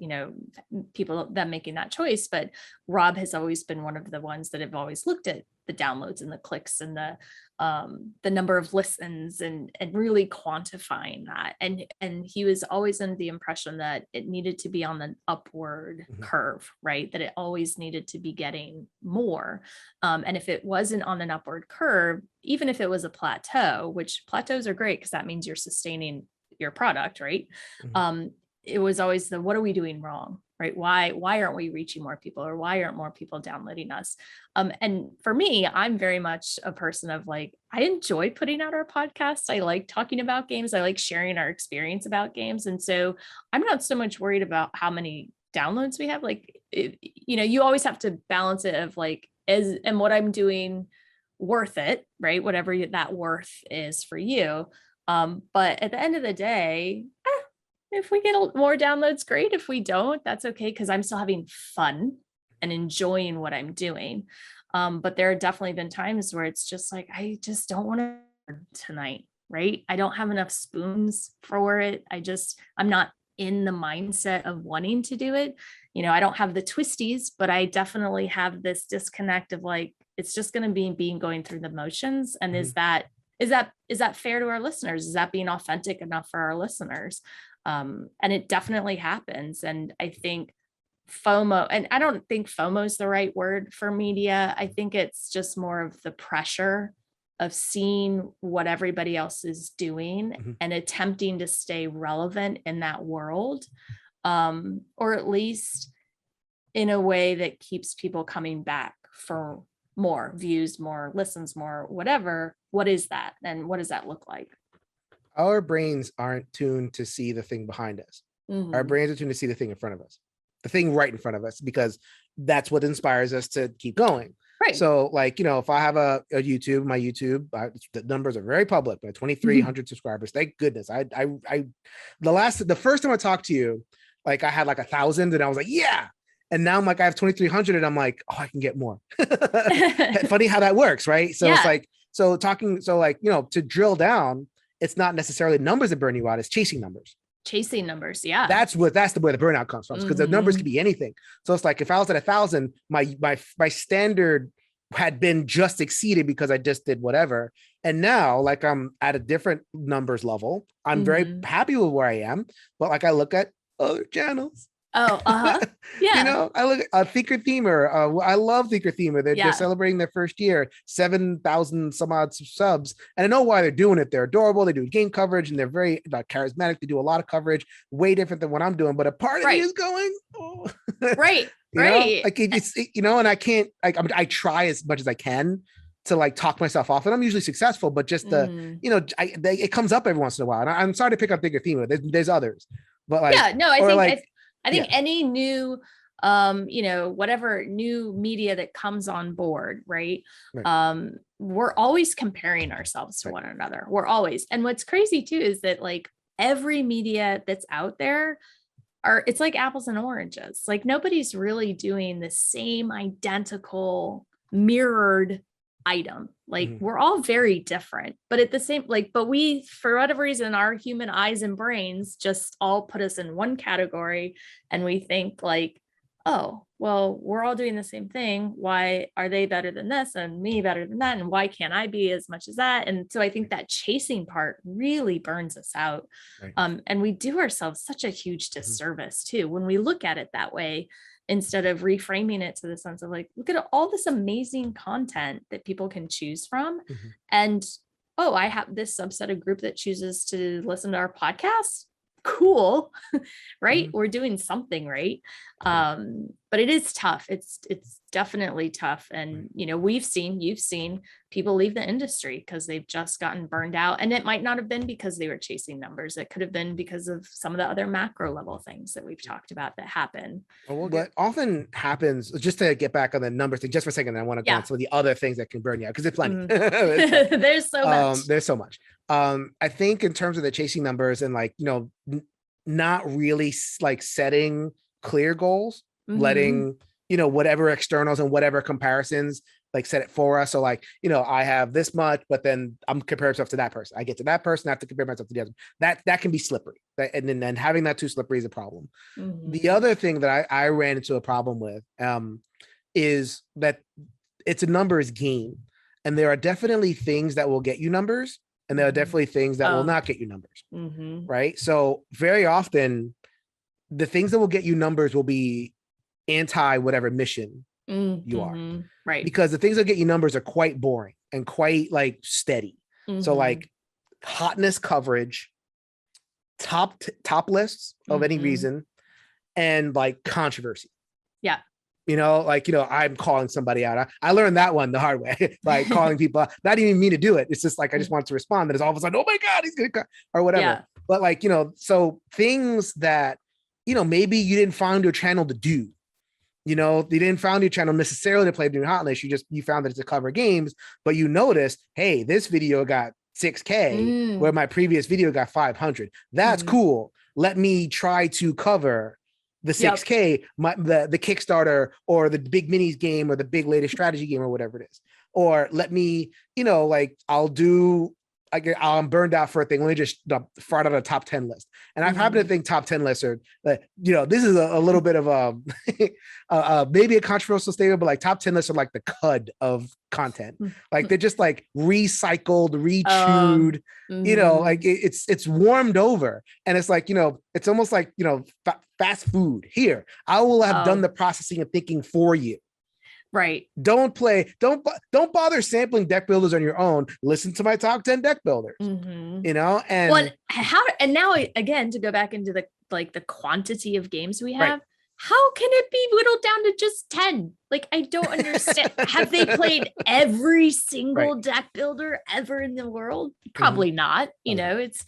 Speaker 2: people that making that choice. But Rob has always been one of the ones that have always looked at the downloads and the clicks and the number of listens and really quantifying that. And he was always under the impression that it needed to be on the upward curve, right? That it always needed to be getting more. And if it wasn't on an upward curve, even if it was a plateau, which plateaus are great because that means you're sustaining your product, right? It was always what are we doing wrong, right? Why aren't we reaching more people, or why aren't more people downloading us? And for me, I'm very much a person of like, I enjoy putting out our podcasts. I like talking about games. I like sharing our experience about games. And so I'm not so much worried about how many downloads we have. Like, you always have to balance it of like, and what I'm doing worth it, right? Whatever that worth is for you. But at the end of the day, if we get more downloads, great. If we don't, that's okay, because I'm still having fun and enjoying what I'm doing. But there have definitely been times where it's just like, I just don't want to tonight, right? I don't have enough spoons for it. I'm not in the mindset of wanting to do it. I don't have the twisties, but I definitely have this disconnect of like, it's just going to be going through the motions. And is that fair to our listeners? Is that being authentic enough for our listeners? And it definitely happens. And I think FOMO, and I don't think FOMO is the right word for media. I think it's just more of the pressure of seeing what everybody else is doing and attempting to stay relevant in that world. Or at least in a way that keeps people coming back for more views, more listens, more whatever, what is that? And what does that look like?
Speaker 1: Our brains aren't tuned to see the thing behind us. Our brains are tuned to see the thing in front of us, the thing right in front of us, because that's what inspires us to keep going.
Speaker 2: Right.
Speaker 1: So like, if I have a YouTube, my YouTube, the numbers are very public, but 2,300 subscribers. Thank goodness. The first time I talked to you, like I had like 1,000 and I was like, yeah. And now I'm like, I have 2,300 and I'm like, oh, I can get more. Funny how that works, right? So it's like, to drill down, it's not necessarily numbers that burn you out, it's chasing numbers.
Speaker 2: Chasing numbers, yeah.
Speaker 1: That's where the burnout comes from, because the numbers could be anything. So it's like, if I was at 1,000, my standard had been just exceeded because I just did whatever. And now, like, I'm at a different numbers level. I'm very happy with where I am, but like I look at other channels.
Speaker 2: Yeah.
Speaker 1: I look at Thinker Themer. I love Thinker Themer. They're celebrating their first year, 7,000 some odd subs. And I know why they're doing it. They're adorable. They do game coverage and they're very charismatic. They do a lot of coverage, way different than what I'm doing. But a part of me is going, oh.
Speaker 2: Right.
Speaker 1: Like it's and I can't, I try as much as I can to like talk myself off, and I'm usually successful, but just it comes up every once in a while. And I'm sorry to pick up Thinker Themer. There's others. But like,
Speaker 2: I think any new, whatever new media that comes on board, right? We're always comparing ourselves to one another. We're always. And what's crazy too is that like every media that's out there it's like apples and oranges. Like nobody's really doing the same identical mirrored item. Like we're all very different, but at the same, but we, for whatever reason, our human eyes and brains just all put us in one category. And we think like, oh, well, we're all doing the same thing. Why are they better than this and me better than that? And why can't I be as much as that? And so I think that chasing part really burns us out. Right. And we do ourselves such a huge disservice too, when we look at it that way, instead of reframing it to the sense of like, look at all this amazing content that people can choose from. And, oh, I have this subset of group that chooses to listen to our podcast. Cool. Right. We're doing something right. But it is tough. It's definitely tough. And, you've seen people leave the industry because they've just gotten burned out. And it might not have been because they were chasing numbers. It could have been because of some of the other macro level things that we've talked about that happen.
Speaker 1: What often happens, just to get back on the numbers thing just for a second, I want to go on some of the other things that can burn you out, because it's plenty.
Speaker 2: There's so much.
Speaker 1: There's so much. I think in terms of the chasing numbers and like, not really like setting clear goals, letting, whatever externals and whatever comparisons like set it for us. So like, I have this much, but then I'm comparing myself to that person. I get to that person, I have to compare myself to the other. That can be slippery. And then having that too slippery is a problem. The other thing that I ran into a problem with is that it's a numbers game. And there are definitely things that will get you numbers, and there are definitely things that will not get you numbers. Right. So very often the things that will get you numbers will be anti whatever mission you are.
Speaker 2: Right.
Speaker 1: Because the things that get you numbers are quite boring and quite like steady. So like hotness coverage, top lists of any reason, and like controversy.
Speaker 2: Yeah.
Speaker 1: I'm calling somebody out. I learned that one the hard way, like calling people out. Not even mean to do it. It's just like, I just want to respond. That is all of a sudden, oh my God, he's going to, or whatever. Yeah. But like, so things that, maybe you didn't find your channel to do, you didn't find your channel necessarily to play during hot list. You found that it's to cover games, but you noticed, hey, this video got 6K where my previous video got 500. That's cool. Let me try to cover the 6K, the Kickstarter or the big minis game or the big latest strategy game or whatever it is. Or let me, I'm burned out for a thing. Let me just fart out a top 10 list. And I've happened to think top 10 lists are, this is a little bit of maybe a controversial statement, but like top 10 lists are like the cud of content. Like they're just like recycled, rechewed, like it's warmed over. And it's like, it's almost like, fast food. Here, I will have done the processing and thinking for you.
Speaker 2: Right.
Speaker 1: Don't bother sampling deck builders on your own. Listen to my top 10 deck builders, and now again, to go back into the quantity of games we have,
Speaker 2: how can it be whittled down to just 10? Like, I don't understand. Have they played every single deck builder ever in the world? Probably not. You know, it's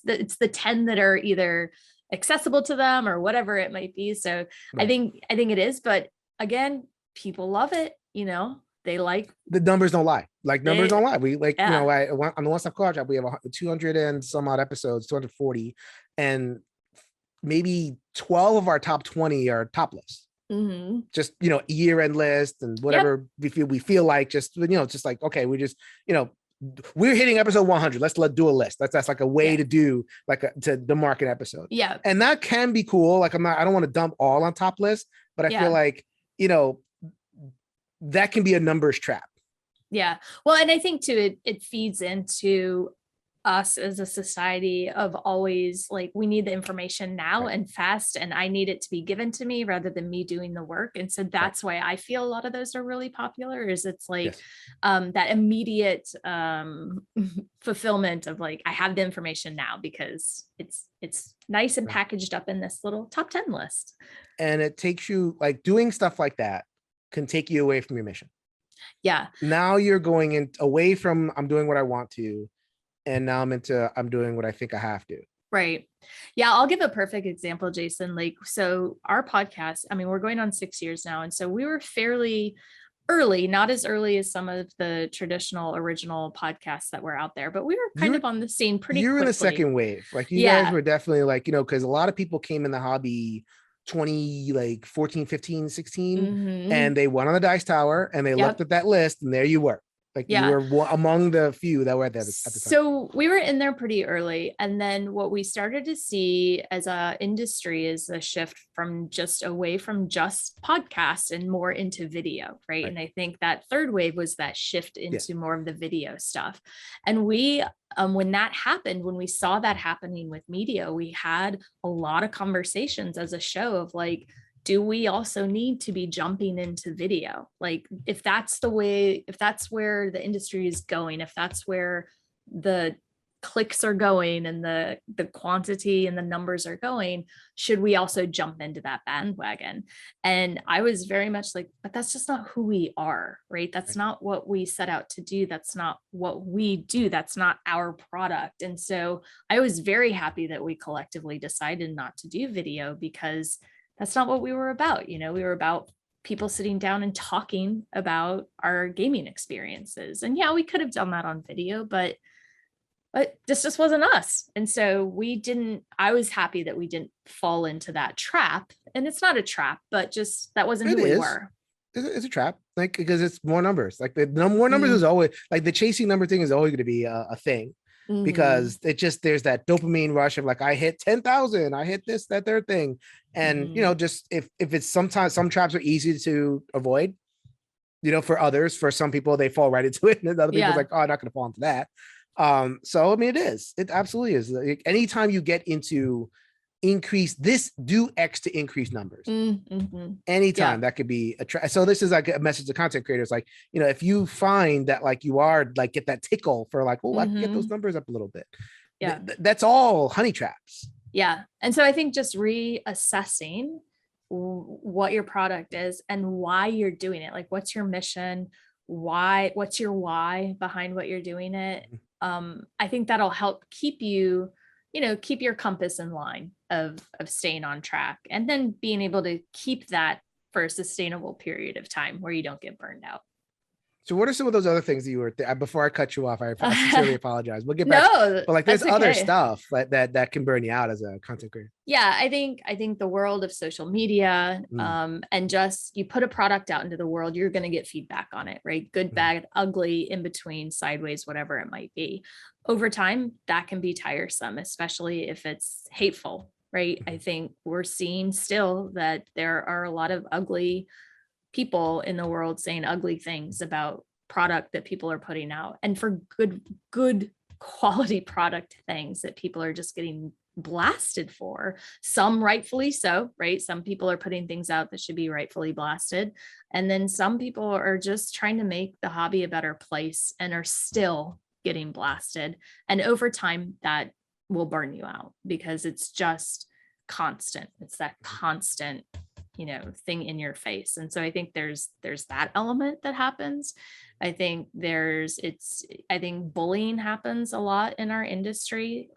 Speaker 2: the 10 that are either accessible to them or whatever it might be. So I think it is, but again, people love it. You know, they like
Speaker 1: the numbers don't lie. Like numbers don't lie. We like, you know, on the One Stop College app, we have 200 and some odd episodes, 240, and maybe 12 of our top 20 are top lists. Just, you know, year-end list and whatever we feel like, just, you know, just like, okay, we just, you know, we're hitting episode 100. Let's do a list. That's like a way to do like to mark an episode.
Speaker 2: Yeah.
Speaker 1: And that can be cool. Like I don't want to dump all on top list, but I feel like, you know, that can be a numbers trap.
Speaker 2: Yeah. Well, and I think too, it feeds into us as a society of always like, we need the information now and fast, and I need it to be given to me rather than me doing the work. And so that's why I feel a lot of those are really popular, is it's like that immediate fulfillment of like, I have the information now because it's nice and packaged up in this little top 10 list.
Speaker 1: And it takes you, like, doing stuff like that can take you away from your mission.
Speaker 2: Yeah.
Speaker 1: Now you're going in away from I'm doing what I want to, and now I'm into I'm doing what I think I have to.
Speaker 2: Right. Yeah. I'll give a perfect example, Jason. Like, so our podcast, I mean, we're going on 6 years now. And so we were fairly early, not as early as some of the traditional original podcasts that were out there, but we were kind of on the scene pretty quickly.
Speaker 1: You're in the second wave. Like you guys were definitely like, you know, because a lot of people came in the hobby 14, 15, 16, and they went on the Dice Tower and they looked at that list, and there you were. Like you were among the few that were at the time.
Speaker 2: So we were in there pretty early. And then what we started to see as a industry is a shift from just away from just podcasts and more into video. Right. And I think that third wave was that shift into more of the video stuff. And we, when that happened, when we saw that happening with media, we had a lot of conversations as a show of like, do we also need to be jumping into video? Like, if that's the way, if that's where the industry is going, if that's where the clicks are going and the quantity and the numbers are going, should we also jump into that bandwagon? And I was very much like, but that's just not who we are, right? That's not what we set out to do. That's not what we do. That's not our product. And so I was very happy that we collectively decided not to do video, because that's not what we were about. You know, we were about people sitting down and talking about our gaming experiences. And yeah, we could have done that on video, but this just wasn't us. And so I was happy that we didn't fall into that trap. And it's not a trap, but just that wasn't who we were.
Speaker 1: It's a trap, like, because it's more numbers. Like the more numbers is always like the chasing number thing is always going to be a thing. Because there's that dopamine rush of like, I hit 10,000, I hit this, that, third thing. And, you know, just if it's sometimes some traps are easy to avoid, you know, for others, for some people, they fall right into it. And other people's like, oh, I'm not going to fall into that. So, I mean, it absolutely is. Like, anytime you get into do X to increase numbers. Anytime that could be so this is like a message to content creators. Like, you know, if you find that like you are like get that tickle for like, oh, I can get those numbers up a little bit. Yeah. That's all honey traps.
Speaker 2: Yeah. And so I think just reassessing what your product is and why you're doing it. Like, what's your mission? What's your why behind what you're doing it? I think that'll help keep you, keep your compass in line of staying on track, and then being able to keep that for a sustainable period of time where you don't get burned out.
Speaker 1: So what are some of those other things that you were before I cut you off? I sincerely apologize. We'll get back. No, but like there's other stuff that can burn you out as a content creator.
Speaker 2: Yeah, I think the world of social media, and just you put a product out into the world, you're going to get feedback on it, right? Good, bad, ugly, in between, sideways, whatever it might be. Over time, that can be tiresome, especially if it's hateful, right? I think we're seeing still that there are a lot of ugly people in the world saying ugly things about product that people are putting out, and for good quality product things that people are just getting blasted for, some rightfully so, right? Some people are putting things out that should be rightfully blasted, and then some people are just trying to make the hobby a better place and are still getting blasted. And over time that will burn you out, because it's just constant. It's that constant thing in your face. And so I think there's that element that happens. I think I think bullying happens a lot in our industry,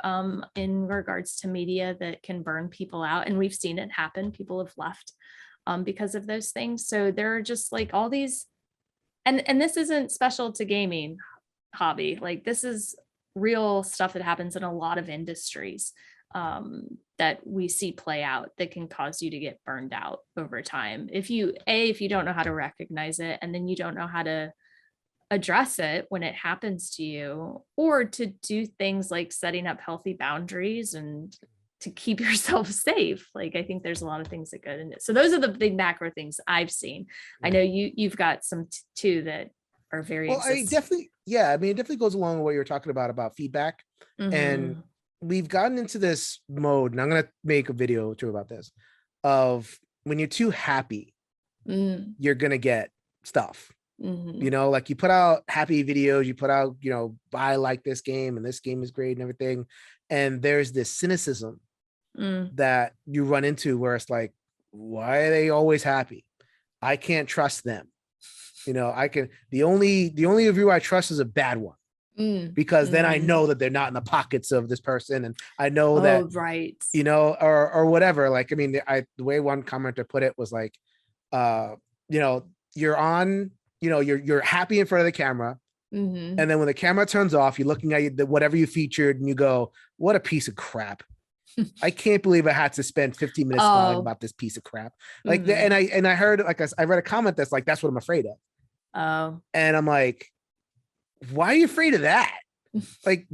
Speaker 2: in regards to media, that can burn people out. And we've seen it happen. People have left because of those things. So there are just like all these, and this isn't special to gaming hobby. Like, this is real stuff that happens in a lot of industries, that we see play out, that can cause you to get burned out over time. If you don't know how to recognize it, and then you don't know how to address it when it happens to you, or to do things like setting up healthy boundaries and to keep yourself safe. Like, I think there's a lot of things that go into it. So those are the big macro things I've seen. I know you've got some too that are very
Speaker 1: well. I definitely it definitely goes along with what you're talking about feedback. And we've gotten into this mode, and I'm going to make a video too about this, of when you're too happy, you're going to get stuff. Like, you put out happy videos, you put out, I like this game and this game is great and everything. And there's this cynicism that you run into where it's like, why are they always happy? I can't trust them. The only review I trust is a bad one. Because then I know that they're not in the pockets of this person, and I know that,
Speaker 2: right,
Speaker 1: or whatever. Like, I mean, the way one commenter put it was like, you're on, you're happy in front of the camera, and then when the camera turns off, you're looking at whatever you featured, and you go, "What a piece of crap! I can't believe I had to spend 15 minutes talking about this piece of crap." Like, and I heard, like, I read a comment that's like, "That's what I'm afraid of." And I'm like, why are you afraid of that? Like,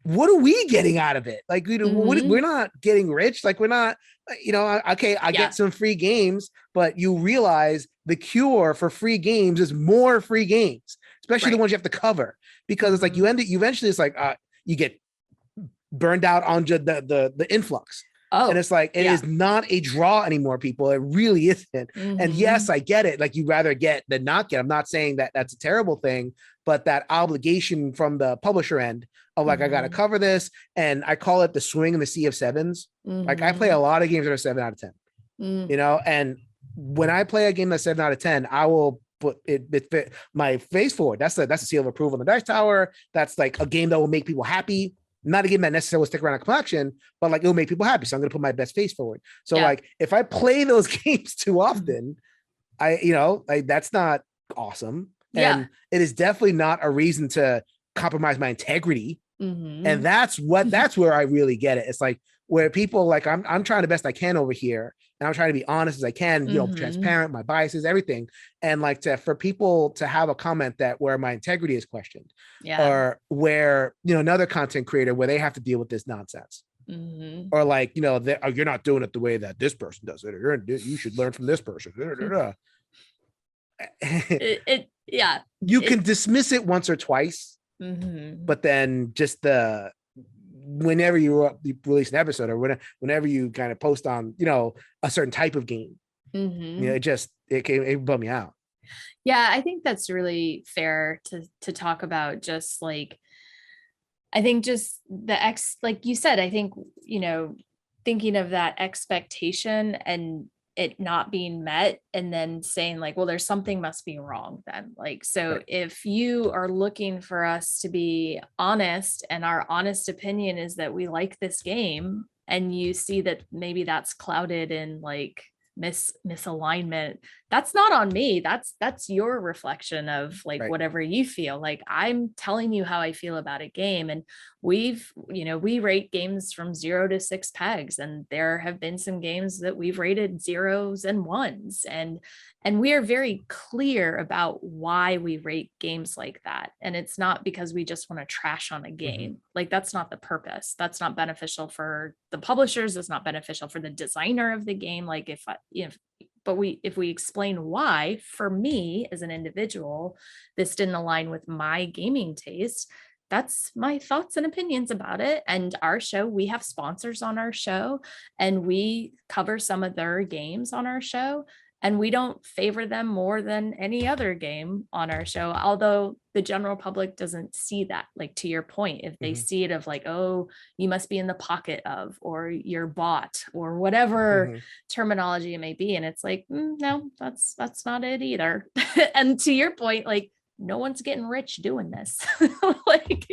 Speaker 1: what are we getting out of it? Like, we're not getting rich. Like, we're not, okay, I get some free games, but you realize the cure for free games is more free games, especially the ones you have to cover, because it's like eventually it's like, you get burned out on the influx. And it's like, it is not a draw anymore, people. It really isn't. And yes, I get it. Like, you'd rather get than not get. I'm not saying that that's a terrible thing, but that obligation from the publisher end of like, I got to cover this. And I call it the swing in the sea of sevens. Like, I play a lot of games that are 7 out of 10, and when I play a game that's 7 out of 10, I will put my face forward. That's a seal of approval on the dice tower. That's like a game that will make people happy. Not a game that necessarily will stick around a collection, but like, it'll make people happy. So I'm going to put my best face forward. So like, if I play those games too often, that's not awesome. And it is definitely not a reason to compromise my integrity. And that's where I really get it. It's like, where people like, I'm trying the best I can over here, and I'm trying to be honest as I can, transparent, my biases, everything. And like, for people to have a comment that where my integrity is questioned, or where, another content creator where they have to deal with this nonsense, or like, you're not doing it the way that this person does it, or you should learn from this person. You can dismiss it once or twice, but then just whenever you release an episode, or whenever you kind of post on, a certain type of game, it bummed me out.
Speaker 2: Yeah, I think that's really fair to talk about. Just like, I think just like you said, I think, thinking of that expectation and it not being met, and then saying like, well, there's something must be wrong then. Like, so if you are looking for us to be honest, and our honest opinion is that we like this game, and you see that maybe that's clouded in like misalignment, that's not on me. That's your reflection of like whatever you feel. Like, I'm telling you how I feel about a game, and we rate games from 0 to 6 pegs, and there have been some games that we've rated 0s and 1s, and we are very clear about why we rate games like that. And it's not because we just want to trash on a game. Like, that's not the purpose. That's not beneficial for the publishers. It's not beneficial for the designer of the game. Like, if we explain why, for me as an individual, this didn't align with my gaming taste, that's my thoughts and opinions about it. And our show, we have sponsors on our show, and we cover some of their games on our show. and we don't favor them more than any other game on our show, although the general public doesn't see that. Like, to your point, if they see it of like, oh, you must be in the pocket of, or you're bought, or whatever terminology it may be, and it's like, no, that's not it either. And to your point, like, no one's getting rich doing this. Like,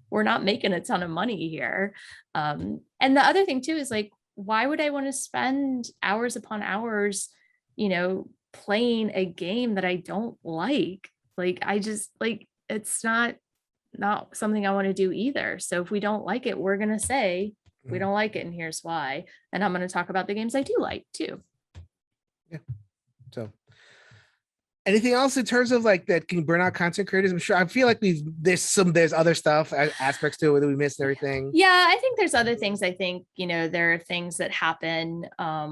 Speaker 2: we're not making a ton of money here. And the other thing too is like, why would I want to spend hours upon hours, playing a game that I don't like? Like, I just, like, it's not something I want to do either. So if we don't like it, we're going to say we don't like it, and here's why. And I'm going to talk about the games I do like too.
Speaker 1: Yeah. So anything else in terms of like that can burn out content creators? I'm sure, I feel like there's other stuff, aspects to it that we missed and everything.
Speaker 2: Yeah, I think there's other things. I think, there are things that happen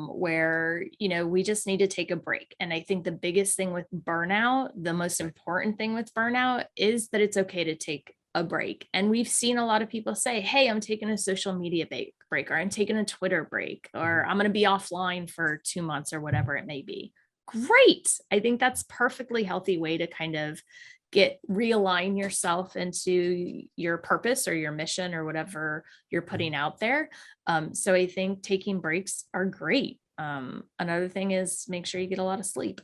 Speaker 2: where, we just need to take a break. And I think the biggest thing with burnout, the most important thing with burnout, is that it's okay to take a break. And we've seen a lot of people say, hey, I'm taking a social media break, or I'm taking a Twitter break, or I'm going to be offline for 2 months, or whatever it may be. Great. I think that's perfectly healthy way to kind of realign yourself into your purpose or your mission or whatever you're putting out there. So I think taking breaks are great. Another thing is make sure you get a lot of sleep.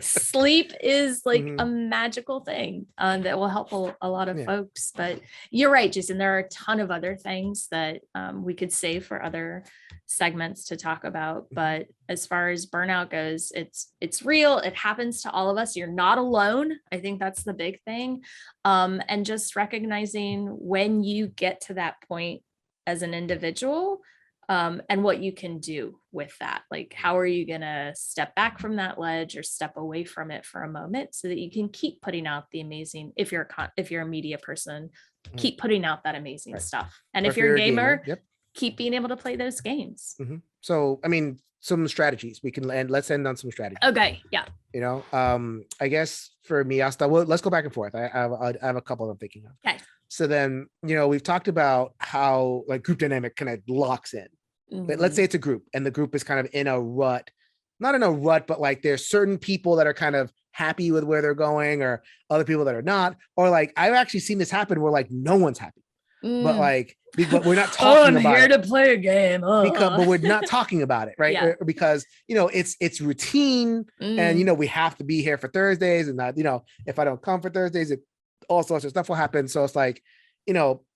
Speaker 2: Sleep is like a magical thing that will help a lot of folks. But you're right, Jason, there are a ton of other things that we could save for other segments to talk about. But as far as burnout goes, it's real. It happens to all of us. You're not alone. I think that's the big thing. And just recognizing when you get to that point as an individual, and what you can do with that. Like, how are you going to step back from that ledge or step away from it for a moment so that you can keep putting out the amazing, if you're a media person, keep putting out that amazing stuff. And if you're a gamer, keep being able to play those games.
Speaker 1: So, I mean, some strategies we can let's end on some strategies.
Speaker 2: Okay. Yeah.
Speaker 1: I guess for me, I'll start. Well, let's go back and forth. I have a couple I'm thinking of.
Speaker 2: Okay.
Speaker 1: So then, we've talked about how like group dynamic kind of locks in. But let's say it's a group and the group is kind of in a rut, not in a rut, but like there's certain people that are kind of happy with where they're going, or other people that are not, or like I've actually seen this happen where like no one's happy, but we're not talking about
Speaker 2: here
Speaker 1: it.
Speaker 2: to play a game.
Speaker 1: But we're not talking about it, right? Yeah. Because it's routine, and we have to be here for Thursdays, and that if I don't come for Thursdays, all sorts of stuff will happen. So it's like,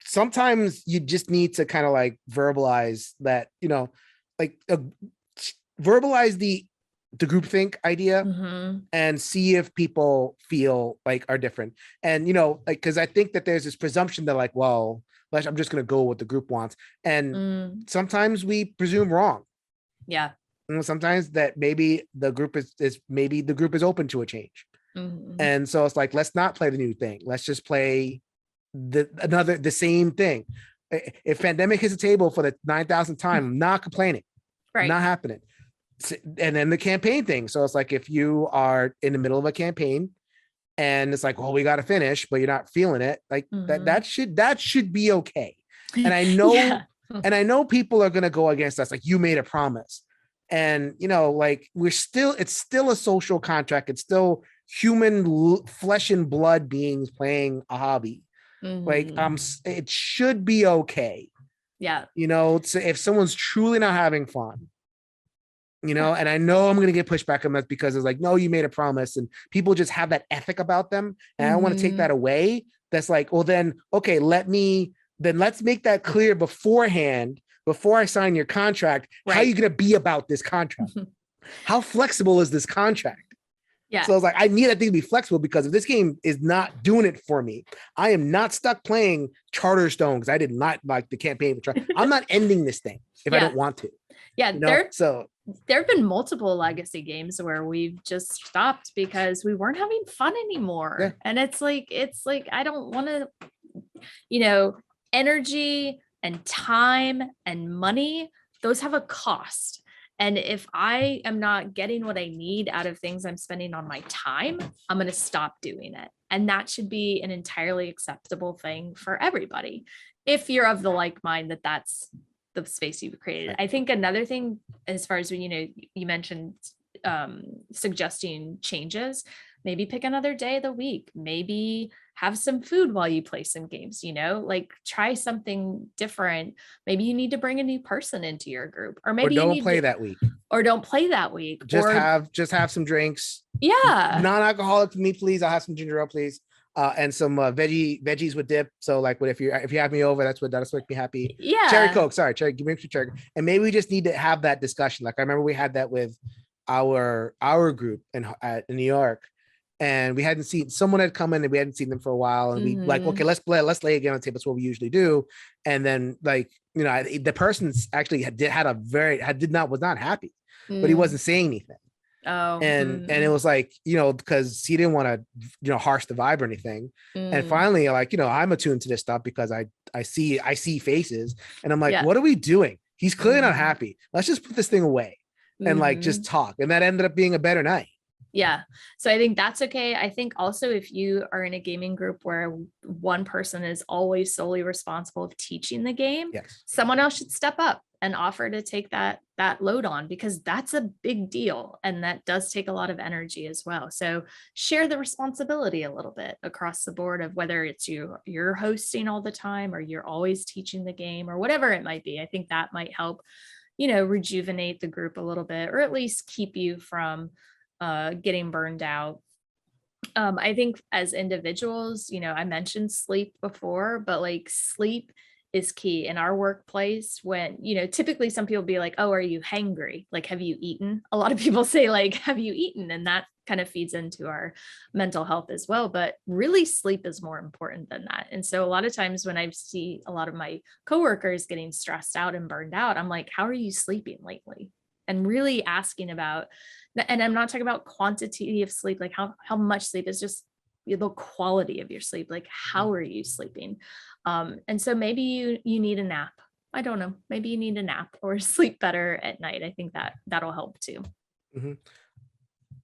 Speaker 1: sometimes you just need to kind of like verbalize that, verbalize the groupthink idea and see if people feel like are different. And, because I think that there's this presumption that like, well, I'm just going to go what the group wants. And sometimes we presume wrong.
Speaker 2: Yeah.
Speaker 1: Sometimes that maybe the group is open to a change. And so it's like, let's not play the new thing. Let's just play the same thing. If pandemic hits the table for the 9,000th time, I'm not complaining. Right. Not happening. And then the campaign thing. So it's like, if you are in the middle of a campaign and it's like, well, we got to finish, but you're not feeling it, like that should be okay. And I know, and I know people are going to go against us. Like, you made a promise, and like it's still a social contract. It's still human flesh and blood beings playing a hobby. Like, it should be okay.
Speaker 2: Yeah.
Speaker 1: If someone's truly not having fun, and I know I'm going to get pushback on that because it's like, no, you made a promise, and people just have that ethic about them. And I don't want to take that away. That's like, well, then, okay, let's make that clear beforehand, before I sign your contract. Right. How are you going to be about this contract? How flexible is this contract? Yeah. So I was like, I need that thing to be flexible, because if this game is not doing it for me, I am not stuck playing Charterstone because I did not like the campaign. I'm not ending this thing if I don't want to.
Speaker 2: Yeah. There have been multiple legacy games where we've just stopped because we weren't having fun anymore. Yeah. And it's like, I don't want to, energy and time and money, those have a cost. And if I am not getting what I need out of things I'm spending on my time, I'm going to stop doing it. And that should be an entirely acceptable thing for everybody. If you're of the like mind that that's the space you've created. I think another thing, as far as when, you mentioned suggesting changes, maybe pick another day of the week, maybe have some food while you play some games, like try something different. Maybe you need to bring a new person into your group, or maybe
Speaker 1: don't play that week,
Speaker 2: or don't play that week.
Speaker 1: Just have some drinks.
Speaker 2: Yeah.
Speaker 1: Non-alcoholic for me, please. I'll have some ginger ale, please. And some veggies with dip. So like, if you have me over, that'll make me happy.
Speaker 2: Yeah.
Speaker 1: Cherry Coke. Sorry, give me some cherry. And maybe we just need to have that discussion. Like I remember we had that with our group in New York, and we hadn't seen, someone had come in and we hadn't seen them for a while, and we like, okay, let's lay a game on the table. That's what we usually do. And then like, the person actually was not happy, but he wasn't saying anything.
Speaker 2: Oh,
Speaker 1: and it was like, because he didn't want to, harsh the vibe or anything. And finally, like, I'm attuned to this stuff because I see faces, and I'm like, what are we doing? He's clearly not happy. Let's just put this thing away and like just talk. And that ended up being a better night.
Speaker 2: Yeah. So I think that's okay. I think also if you are in a gaming group where one person is always solely responsible of teaching the game, someone else should step up and offer to take that load on, because that's a big deal. And that does take a lot of energy as well. So share the responsibility a little bit across the board of whether it's you're hosting all the time or you're always teaching the game or whatever it might be. I think that might help, rejuvenate the group a little bit, or at least keep you from getting burned out. I think as individuals, I mentioned sleep before, but like sleep is key in our workplace. When, typically some people be like, oh, are you hangry? Like, have you eaten? A lot of people say like, have you eaten? And that kind of feeds into our mental health as well. But really sleep is more important than that. And so a lot of times when I see a lot of my coworkers getting stressed out and burned out, I'm like, how are you sleeping lately? And really asking about, and I'm not talking about quantity of sleep, like how much sleep, is just the quality of your sleep. Like, how are you sleeping? And so maybe you need a nap. I don't know. Maybe you need a nap or sleep better at night. I think that'll help too.
Speaker 1: Mm-hmm.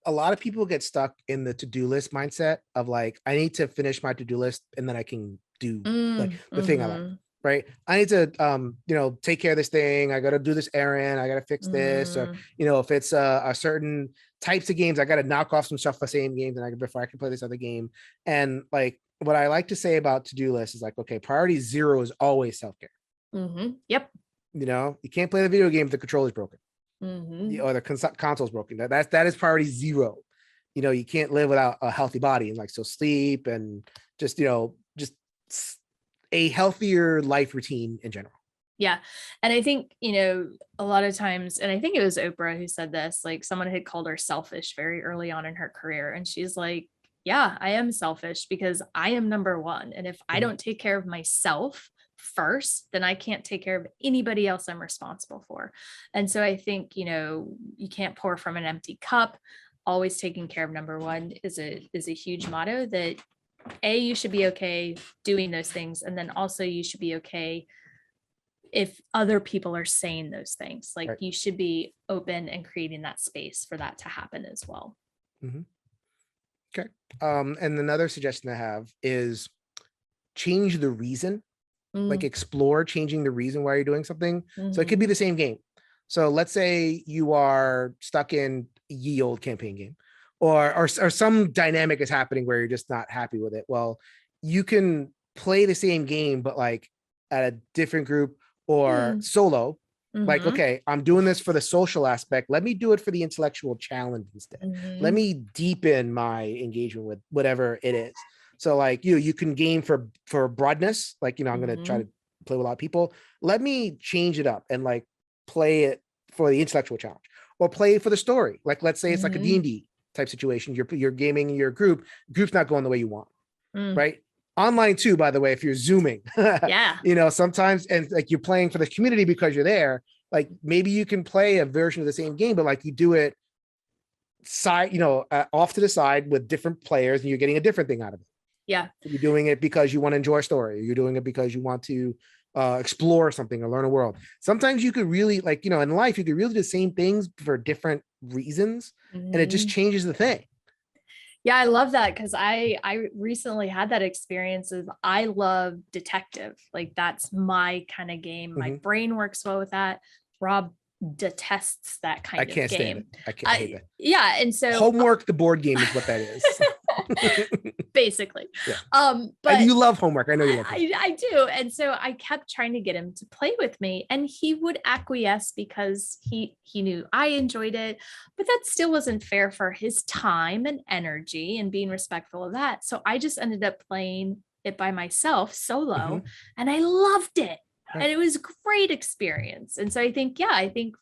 Speaker 1: A lot of people get stuck in the to-do list mindset of like, I need to finish my to-do list and then I can do like the thing I like. Right. I need to, take care of this thing. I got to do this errand. I got to fix this. Or, if it's a certain types of games, I got to knock off some stuff for same games before I can play this other game. And like, what I like to say about to-do lists is like, okay, priority 0 is always self-care.
Speaker 2: Yep.
Speaker 1: You can't play the video game if the controller's broken or the console's broken. That is priority 0. You can't live without a healthy body, and like, so sleep and just a healthier life routine in general.
Speaker 2: Yeah. And I think, a lot of times, and I think it was Oprah who said this, like someone had called her selfish very early on in her career. And she's like, yeah, I am selfish because I am number one. And if I don't take care of myself first, then I can't take care of anybody else I'm responsible for. And so I think, you can't pour from an empty cup. Always taking care of number one is a huge motto that you should be okay doing those things. And then also you should be okay if other people are saying those things, like you should be open and creating that space for that to happen as well.
Speaker 1: Okay. And another suggestion I have is change the reason, like explore changing the reason why you're doing something. So it could be the same game. So let's say you are stuck in ye old campaign game, or some dynamic is happening where you're just not happy with it. Well, you can play the same game, but like at a different group or solo. Like, okay, I'm doing this for the social aspect. Let me do it for the intellectual challenge instead. Let me deepen my engagement with whatever it is. So like you can game for broadness. Like, I'm going to try to play with a lot of people. Let me change it up and like play it for the intellectual challenge, or play it for the story. Like, let's say it's like a D&D type situation. You're gaming in your group's not going the way you want. Right. Online too, by the way, if you're Zooming, sometimes, and like you're playing for the community because you're there, like maybe you can play a version of the same game, but like you do it side, off to the side with different players, and you're getting a different thing out of it.
Speaker 2: Yeah.
Speaker 1: You're doing it because you want to enjoy a story. You're doing it because you want to explore something or learn a world. Sometimes you could really like, in life, you could really do the same things for different reasons, and it just changes the thing.
Speaker 2: Yeah, I love that because I recently had that experience of I love detective. Like that's my kind of game. My brain works well with that. Rob detests that
Speaker 1: I
Speaker 2: kind of
Speaker 1: can't stand it.
Speaker 2: game.
Speaker 1: I hate that.
Speaker 2: Yeah, and so
Speaker 1: Homework, the board game is what that is.
Speaker 2: basically.
Speaker 1: Yeah.
Speaker 2: But
Speaker 1: and you love homework. I know you love homework.
Speaker 2: I do. And so I kept trying to get him to play with me, and he would acquiesce because he knew I enjoyed it, but that still wasn't fair for his time and energy and being respectful of that. So I just ended up playing it by myself solo, and I loved it. Right. And it was a great experience. And so I think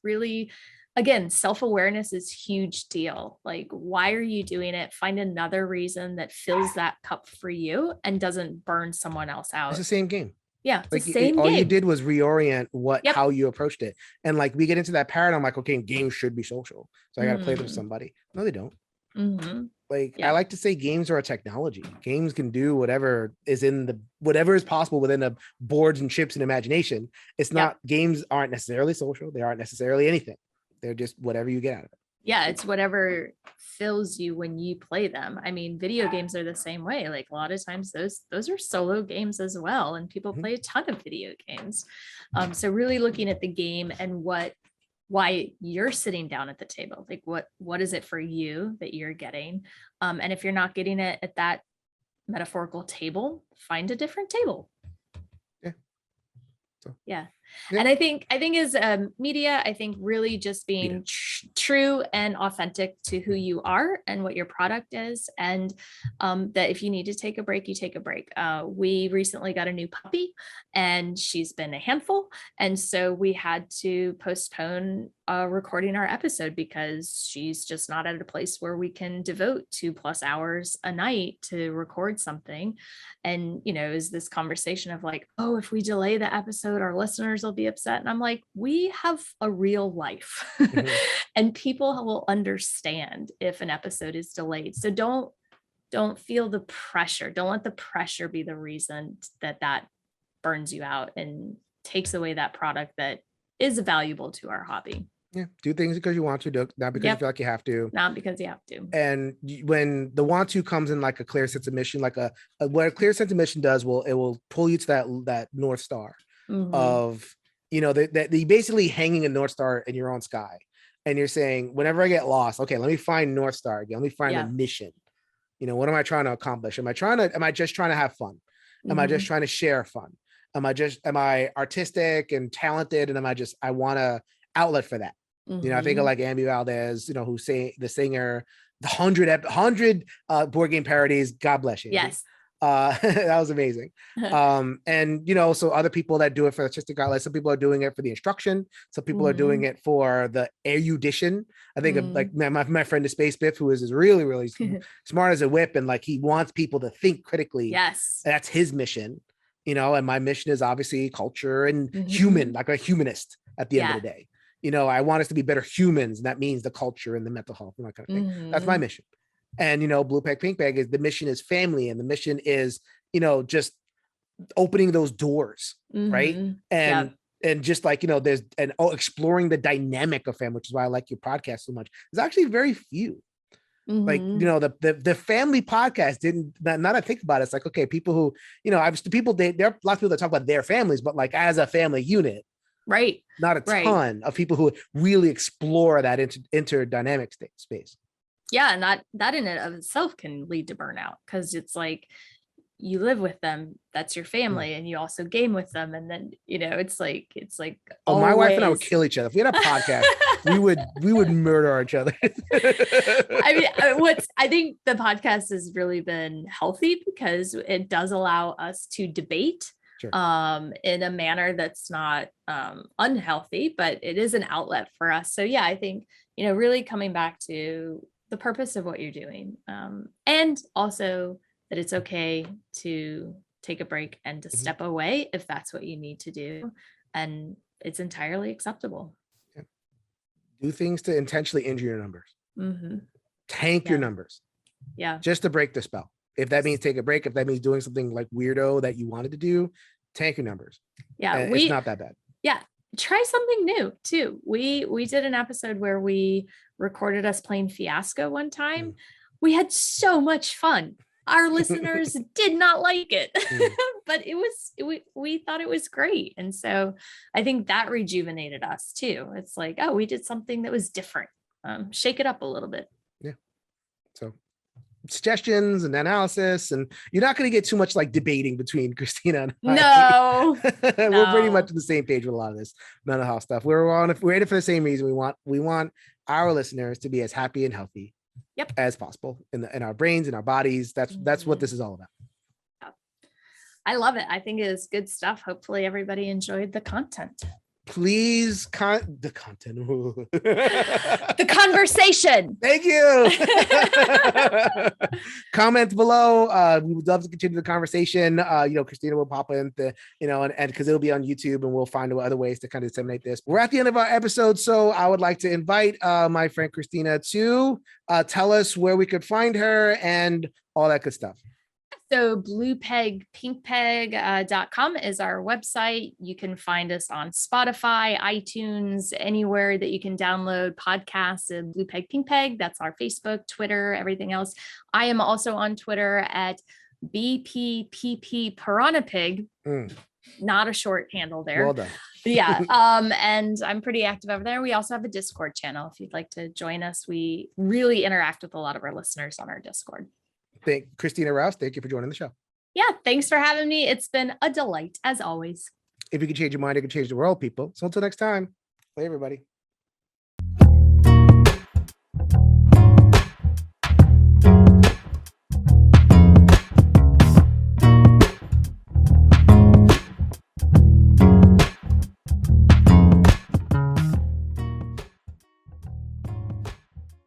Speaker 2: really, again, self-awareness is huge deal. Like, why are you doing it? Find another reason that fills that cup for you and doesn't burn someone else out.
Speaker 1: It's the same game.
Speaker 2: Yeah, it's like the same
Speaker 1: all
Speaker 2: game.
Speaker 1: you did was reorient how you approached it. And like we get into that paradigm, like, okay, games should be social. So I got to play them with somebody. No, they don't. I like to say games are a technology. Games can do whatever is whatever is possible within the boards and chips and imagination. It's not, games aren't necessarily social. They aren't necessarily anything. They're just whatever you get out of it.
Speaker 2: Yeah, it's whatever fills you when you play them. I mean, video games are the same way. Like a lot of times those are solo games as well. And people play a ton of video games. So really looking at the game and why you're sitting down at the table, like what is it for you that you're getting? And if you're not getting it at that metaphorical table, find a different table. Yeah. And I think as media, I think really just being true and authentic to who you are and what your product is. And that if you need to take a break, you take a break. We recently got a new puppy and she's been a handful. And so we had to postpone recording our episode because she's just not at a place where we can devote 2+ hours a night to record something. And, is this conversation of like, oh, if we delay the episode, our listeners will be upset. And I'm like, we have a real life and people will understand if an episode is delayed. So don't feel the pressure. Don't let the pressure be the reason that burns you out and takes away that product that is valuable to our hobby.
Speaker 1: Yeah, do things because you want to, not because you feel like you have to.
Speaker 2: Not because you have to.
Speaker 1: And when the want to comes in like a clear sense of mission, like what a clear sense of mission does, it will pull you to that North Star of, that you basically hanging a North Star in your own sky. And you're saying, whenever I get lost, okay, let me find North Star again. Let me find a mission. What am I trying to accomplish? Am I just trying to have fun? Am I just trying to share fun? Am I artistic and talented? And I want a outlet for that. I think of like Ambi Valdez, who say the singer, the 100 board game parodies. God bless you.
Speaker 2: Yes.
Speaker 1: That was amazing. And so other people that do it for artistic outlets, some people are doing it for the instruction. Some people are doing it for the erudition. I think of like my friend, the Space Biff, who is really, really smart as a whip. And like, he wants people to think critically.
Speaker 2: Yes.
Speaker 1: That's his mission, and my mission is obviously culture and human, like a humanist at the end of the day. I want us to be better humans. And that means the culture and the mental health and that kind of thing. That's my mission. And, Blue Peg, Pink Peg is the mission is family. And the mission is, just opening those doors. Right. And just like, there's exploring the dynamic of family, which is why I like your podcast so much. There's actually very few. Like, the family podcast now that I think about it, it's like, okay, people who, there are lots of people that talk about their families, but like as a family unit,
Speaker 2: right.
Speaker 1: Not a ton of people who really explore that interdynamic space.
Speaker 2: Yeah. And that in and of itself can lead to burnout because it's like you live with them. That's your family. And you also game with them. And then, it's like,
Speaker 1: oh, my wife and I would kill each other. If we had a podcast, we would murder each other.
Speaker 2: I mean, I think the podcast has really been healthy because it does allow us to debate. Sure. In a manner that's not unhealthy, but it is an outlet for us. So yeah, I think, really coming back to the purpose of what you're doing. And also that it's okay to take a break and to step away if that's what you need to do. And it's entirely acceptable.
Speaker 1: Yeah. Do things to intentionally injure your numbers. Tank your numbers.
Speaker 2: Yeah.
Speaker 1: Just to break the spell. If that means take a break, if that means doing something like weirdo that you wanted to do, tank your numbers.
Speaker 2: Yeah.
Speaker 1: It's not that bad.
Speaker 2: Yeah. Try something new too. We did an episode where we recorded us playing Fiasco one time. we had so much fun. Our listeners did not like it, but we thought it was great. And so I think that rejuvenated us too. It's like, oh, we did something that was different. Shake it up a little bit.
Speaker 1: Yeah. So suggestions and analysis, and you're not going to get too much like debating between Christina and I.
Speaker 2: No.
Speaker 1: We're pretty much on the same page with a lot of this mental health stuff. We're in it for the same reason. We want our listeners to be as happy and healthy as possible in our brains and our bodies. That's what this is all about.
Speaker 2: I love it. I think it is good stuff. Hopefully everybody enjoyed the content.
Speaker 1: Please the content.
Speaker 2: The conversation.
Speaker 1: Thank you. Comment below. We would love to continue the conversation. Christina will pop in and because it'll be on YouTube, and we'll find other ways to kind of disseminate this. We're at the end of our episode, so I would like to invite my friend Christina to tell us where we could find her and all that good stuff.
Speaker 2: So bluepegpinkpeg.com is our website. You can find us on Spotify, iTunes, anywhere that you can download podcasts of Blue Peg Pink Peg. That's our Facebook, Twitter, everything else. I am also on Twitter at BPPP Piranha Pig. Not a short handle there.
Speaker 1: Well done.
Speaker 2: Yeah. And I'm pretty active over there. We also have a Discord channel. If you'd like to join us, we really interact with a lot of our listeners on our Discord.
Speaker 1: Christina Rouse, thank you for joining the show.
Speaker 2: Yeah, thanks for having me. It's been a delight, as always.
Speaker 1: If you can change your mind, you can change the world, people. So until next time, bye, everybody.